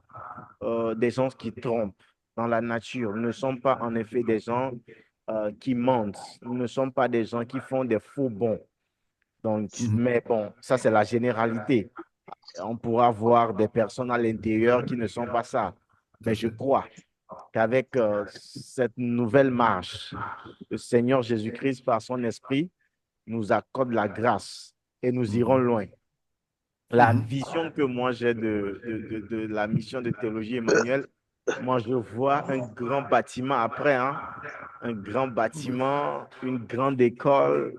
des gens qui trompent dans la nature. Nous ne sommes pas en effet des gens qui mentent. Nous ne sommes pas des gens qui font des faux bons. Donc, mais bon, ça c'est la généralité. On pourra voir des personnes à l'intérieur qui ne sont pas ça. Mais je crois qu'avec cette nouvelle marche, le Seigneur Jésus-Christ, par son esprit, nous accorde la grâce et nous irons loin. la vision que moi j'ai de la mission de théologie Emmanuel, moi je vois un grand bâtiment après, hein, un grand bâtiment, une grande école.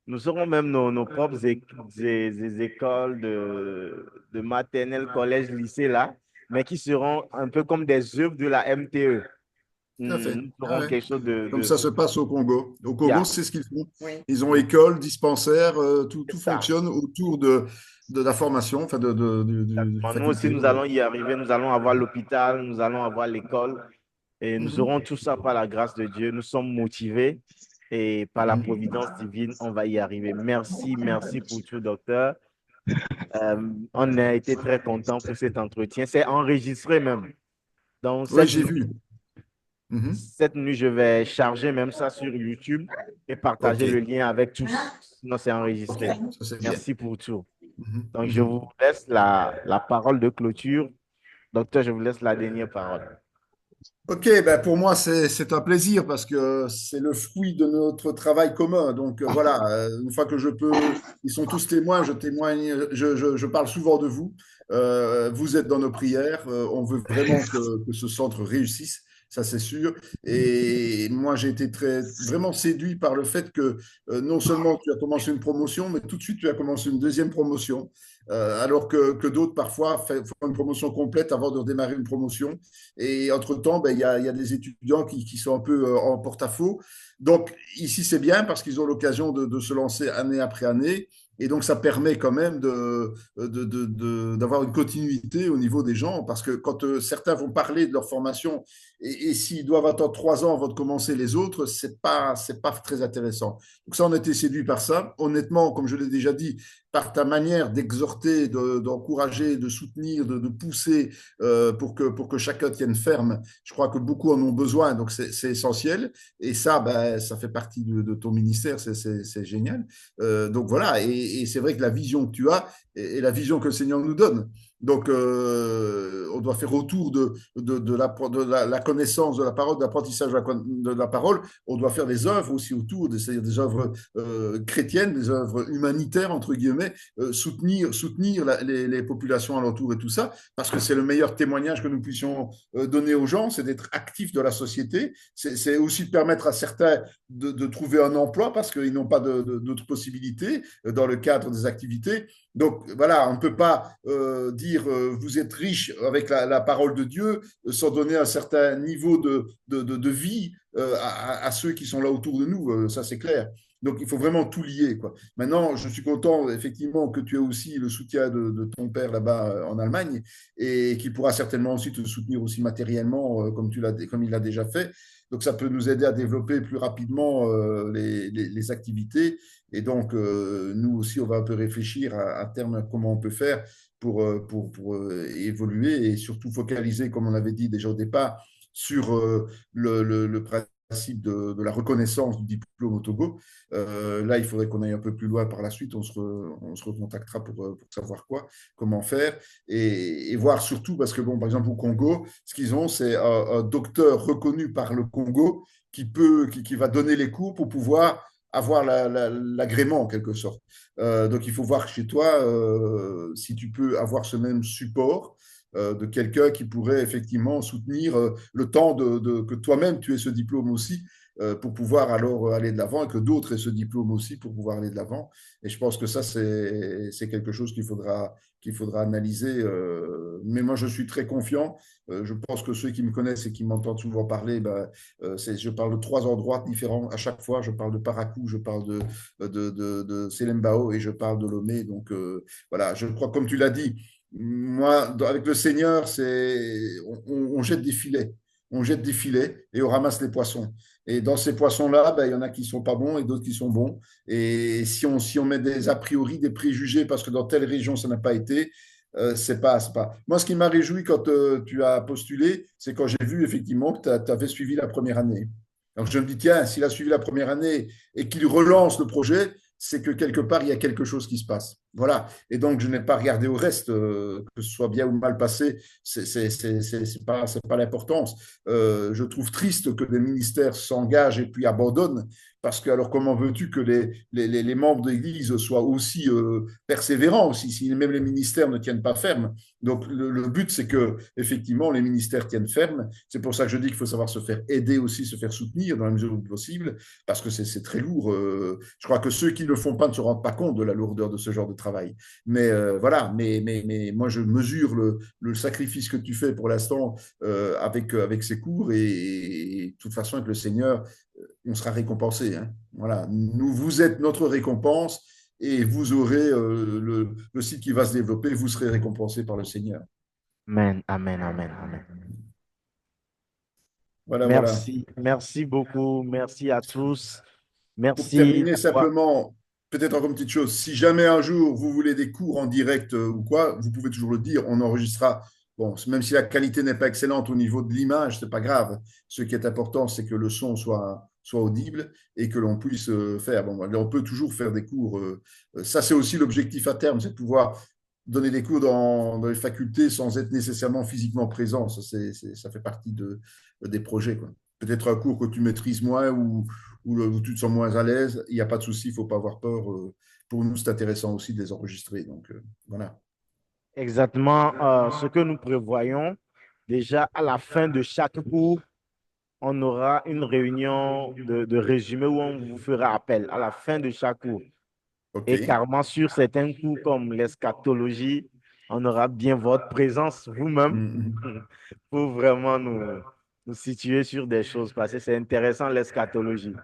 Nous aurons même nos propres des écoles de maternelle, collège, lycée là, mais qui seront un peu comme des œuvres de la MTE. Tout à fait. Nous Ah aurons ouais. quelque chose Comme ça se passe au Congo. Au Congo, Yeah. c'est ce qu'ils font. Oui. Ils ont école, dispensaire, tout ça. fonctionne autour de la formation, enfin du Nous faculté. aussi, nous allons y arriver. Nous allons avoir l'hôpital, nous allons avoir l'école et nous aurons tout ça par la grâce de Dieu. Nous sommes motivés et par la providence divine, on va y arriver. Merci, merci pour tout, docteur. On a été très contents pour cet entretien. C'est enregistré même. Donc, Oui, j'ai vu. Cette nuit, je vais charger même ça sur YouTube et partager le lien avec tous. Sinon, c'est enregistré. Merci pour tout. Donc, je vous laisse la parole de clôture. Docteur, je vous laisse la dernière parole. Ok, ben pour moi, c'est un plaisir parce que c'est le fruit de notre travail commun. Donc voilà, une fois que je peux, ils sont tous témoins, je témoigne, je parle souvent de vous. Vous êtes dans nos prières. On veut vraiment que ce centre réussisse. Ça, c'est sûr. Et moi, j'ai été vraiment séduit par le fait que non seulement tu as commencé une promotion, mais tout de suite, tu as commencé une deuxième promotion. Alors que d'autres, parfois, font une promotion complète avant de redémarrer une promotion. Et entre-temps, ben, il y a des étudiants qui sont un peu en porte-à-faux. Donc, ici, c'est bien parce qu'ils ont l'occasion de se lancer année après année. Et donc, ça permet quand même d'avoir une continuité au niveau des gens, parce que quand certains vont parler de leur formation, et s'ils doivent attendre 3 ans avant de commencer les autres, c'est pas très intéressant. Donc ça, on a été séduit par ça. Honnêtement, comme je l'ai déjà dit, par ta manière d'exhorter, d'encourager, de soutenir, de pousser pour que chacun tienne ferme, je crois que beaucoup en ont besoin, donc c'est essentiel. Et ça, ben, ça fait partie de ton ministère, c'est génial. Donc voilà, et c'est vrai que la vision que tu as est la vision que le Seigneur nous donne. Donc, on doit faire autour de la connaissance de la parole, de l'apprentissage de la parole, on doit faire des œuvres aussi autour, c'est-à-dire des œuvres chrétiennes, des œuvres humanitaires, entre guillemets, soutenir les populations alentour et tout ça, parce que c'est le meilleur témoignage que nous puissions donner aux gens, c'est d'être actifs de la société, c'est aussi de permettre à certains de trouver un emploi, parce qu'ils n'ont pas d'autres possibilités dans le cadre des activités. Donc voilà, on ne peut pas dire vous êtes riche avec la parole de Dieu sans donner un certain niveau de vie à ceux qui sont là autour de nous, ça c'est clair. Donc il faut vraiment tout lier, quoi. Maintenant, je suis content effectivement que tu aies aussi le soutien de ton père là-bas en Allemagne et qui pourra certainement aussi te soutenir aussi matériellement comme il l'a déjà fait. Donc ça peut nous aider à développer plus rapidement les activités. Et donc, nous aussi, on va un peu réfléchir à terme à comment on peut faire pour évoluer et surtout focaliser, comme on avait dit déjà au départ, sur le principe de la reconnaissance du diplôme au Togo. Là, il faudrait qu'on aille un peu plus loin par la suite. On se recontactera pour savoir comment faire et voir surtout, parce que, bon, par exemple, au Congo, ce qu'ils ont, c'est un docteur reconnu par le Congo qui va donner les cours pour pouvoir avoir l'agrément en quelque sorte. Donc, il faut voir chez toi si tu peux avoir ce même support de quelqu'un qui pourrait effectivement soutenir le temps que toi-même tu aies ce diplôme aussi pour pouvoir alors aller de l'avant et que d'autres aient ce diplôme aussi pour pouvoir aller de l'avant. Et je pense que ça, c'est quelque chose qu'il faudra analyser. Mais moi, je suis très confiant. Je pense que ceux qui me connaissent et qui m'entendent souvent parler, je parle de 3 endroits différents à chaque fois. Je parle de Parakou, je parle de Selembao et je parle de Lomé. Donc, voilà, je crois, comme tu l'as dit, moi, avec le Seigneur, on jette des filets. On jette des filets et on ramasse les poissons. Et dans ces poissons-là, il y en a qui ne sont pas bons et d'autres qui sont bons. Et si on met des a priori, des préjugés, parce que dans telle région, ça n'a pas été, c'est pas. Moi, ce qui m'a réjoui quand tu as postulé, c'est quand j'ai vu effectivement que tu avais suivi la première année. Donc, je me dis, tiens, s'il a suivi la première année et qu'il relance le projet, c'est que quelque part, il y a quelque chose qui se passe. Voilà. Et donc, je n'ai pas regardé au reste, que ce soit bien ou mal passé, c'est pas l'importance. Je trouve triste que des ministères s'engagent et puis abandonnent Parce que alors comment veux-tu que les membres de l'Église soient aussi persévérants aussi, si même les ministères ne tiennent pas ferme? Donc le but, c'est que effectivement les ministères tiennent ferme. C'est pour ça que je dis qu'il faut savoir se faire aider aussi, se faire soutenir dans la mesure du possible, parce que c'est très lourd. Je crois que ceux qui ne le font pas ne se rendent pas compte de la lourdeur de ce genre de travail. Mais voilà, mais moi je mesure le sacrifice que tu fais pour l'instant avec ces cours et de toute façon avec le Seigneur, on sera récompensé. Hein. Voilà, vous êtes notre récompense et vous aurez le site qui va se développer, vous serez récompensé par le Seigneur. Amen, amen, amen, amen. Voilà, merci, merci beaucoup, merci à tous. Merci. Pour terminer simplement, peut-être encore une petite chose, si jamais un jour vous voulez des cours en direct ou quoi, vous pouvez toujours le dire, on enregistrera. Bon, même si la qualité n'est pas excellente au niveau de l'image, c'est pas grave. Ce qui est important, c'est que le son soit audible et que l'on puisse faire. Bon, on peut toujours faire des cours. Ça, c'est aussi l'objectif à terme, c'est de pouvoir donner des cours dans les facultés sans être nécessairement physiquement présent. Ça fait partie des projets, quoi. Peut-être un cours que tu maîtrises moins ou tu te sens moins à l'aise, il n'y a pas de souci, il ne faut pas avoir peur. Pour nous, c'est intéressant aussi de les enregistrer. Donc, voilà. Exactement ce que nous prévoyons. Déjà, à la fin de chaque cours, on aura une réunion de résumé où on vous fera appel à la fin de chaque cours. Okay. Et carrément, sur certains cours comme l'eschatologie, on aura bien votre présence vous-même pour vraiment nous situer sur des choses, parce que c'est intéressant l'eschatologie.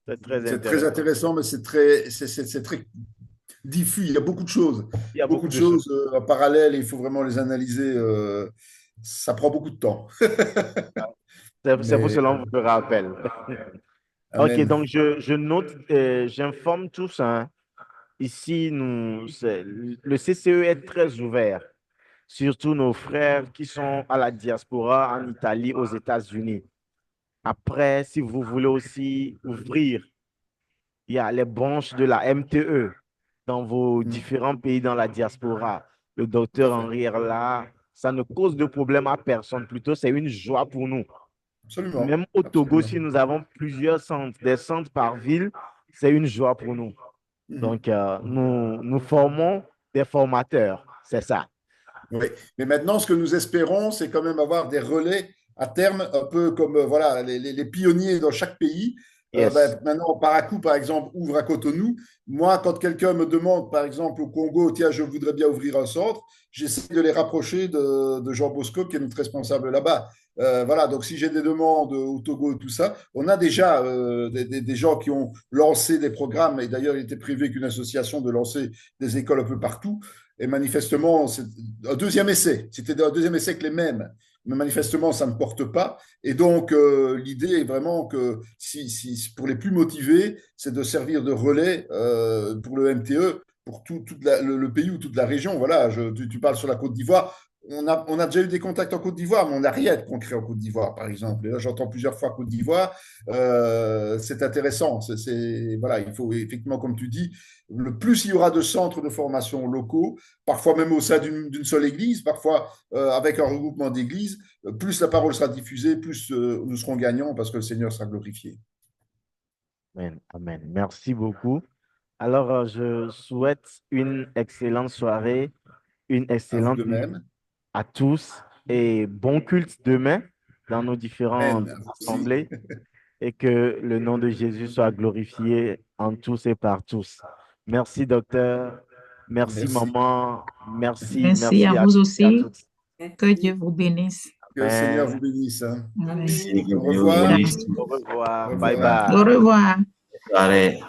C'est très intéressant, mais c'est très diffus. Il y a beaucoup de choses. Il y a beaucoup de choses en parallèle et il faut vraiment les analyser. Ça prend beaucoup de temps. C'est pour cela qu'on vous fera appel. Ok, donc je note, j'informe tous. Hein, ici, le CCE est très ouvert, surtout nos frères qui sont à la diaspora en Italie, aux États-Unis. Après, si vous voulez aussi ouvrir, il y a les branches de la MTE dans vos différents pays dans la diaspora. Le docteur Henri est là. Ça ne cause de problème à personne. Plutôt, c'est une joie pour nous. Absolument. Même au Togo, si nous avons plusieurs centres, des centres par ville, c'est une joie pour nous. Donc, nous formons des formateurs. C'est ça. Oui. Mais maintenant, ce que nous espérons, c'est quand même avoir des relais à terme, un peu comme voilà, les pionniers dans chaque pays. Yes. Maintenant, Parakou, par exemple, ouvre à Cotonou. Moi, quand quelqu'un me demande, par exemple, au Congo, tiens, je voudrais bien ouvrir un centre, j'essaie de les rapprocher de Jean Bosco, qui est notre responsable là-bas. Voilà, donc si j'ai des demandes au Togo et tout ça, on a déjà des gens qui ont lancé des programmes, et d'ailleurs, il était prévu qu'une association de lancer des écoles un peu partout. Et manifestement, c'est un deuxième essai. C'était un deuxième essai que les mêmes. Mais manifestement, ça ne porte pas. Et donc, l'idée est vraiment que pour les plus motivés, c'est de servir de relais pour le MTE, pour tout le pays ou toute la région. Voilà, tu parles sur la Côte d'Ivoire. On a déjà eu des contacts en Côte d'Ivoire, mais on n'a rien de concret en Côte d'Ivoire, par exemple. Et là, j'entends plusieurs fois Côte d'Ivoire. C'est intéressant. Voilà, il faut effectivement, comme tu dis, le plus il y aura de centres de formation locaux, parfois même au sein d'une seule église, parfois avec un regroupement d'églises, plus la parole sera diffusée, plus nous serons gagnants parce que le Seigneur sera glorifié. Amen. Amen. Merci beaucoup. Alors, je souhaite une excellente soirée, une excellente nuit à tous et bon culte demain dans nos différentes assemblées et que le nom de Jésus soit glorifié en tous et par tous. Merci, docteur. Merci, maman. Merci à vous aussi. Que Dieu vous bénisse. Que le Seigneur vous bénisse. Hein. Merci. Au revoir. Au revoir. Bye bye. Au revoir. Allez.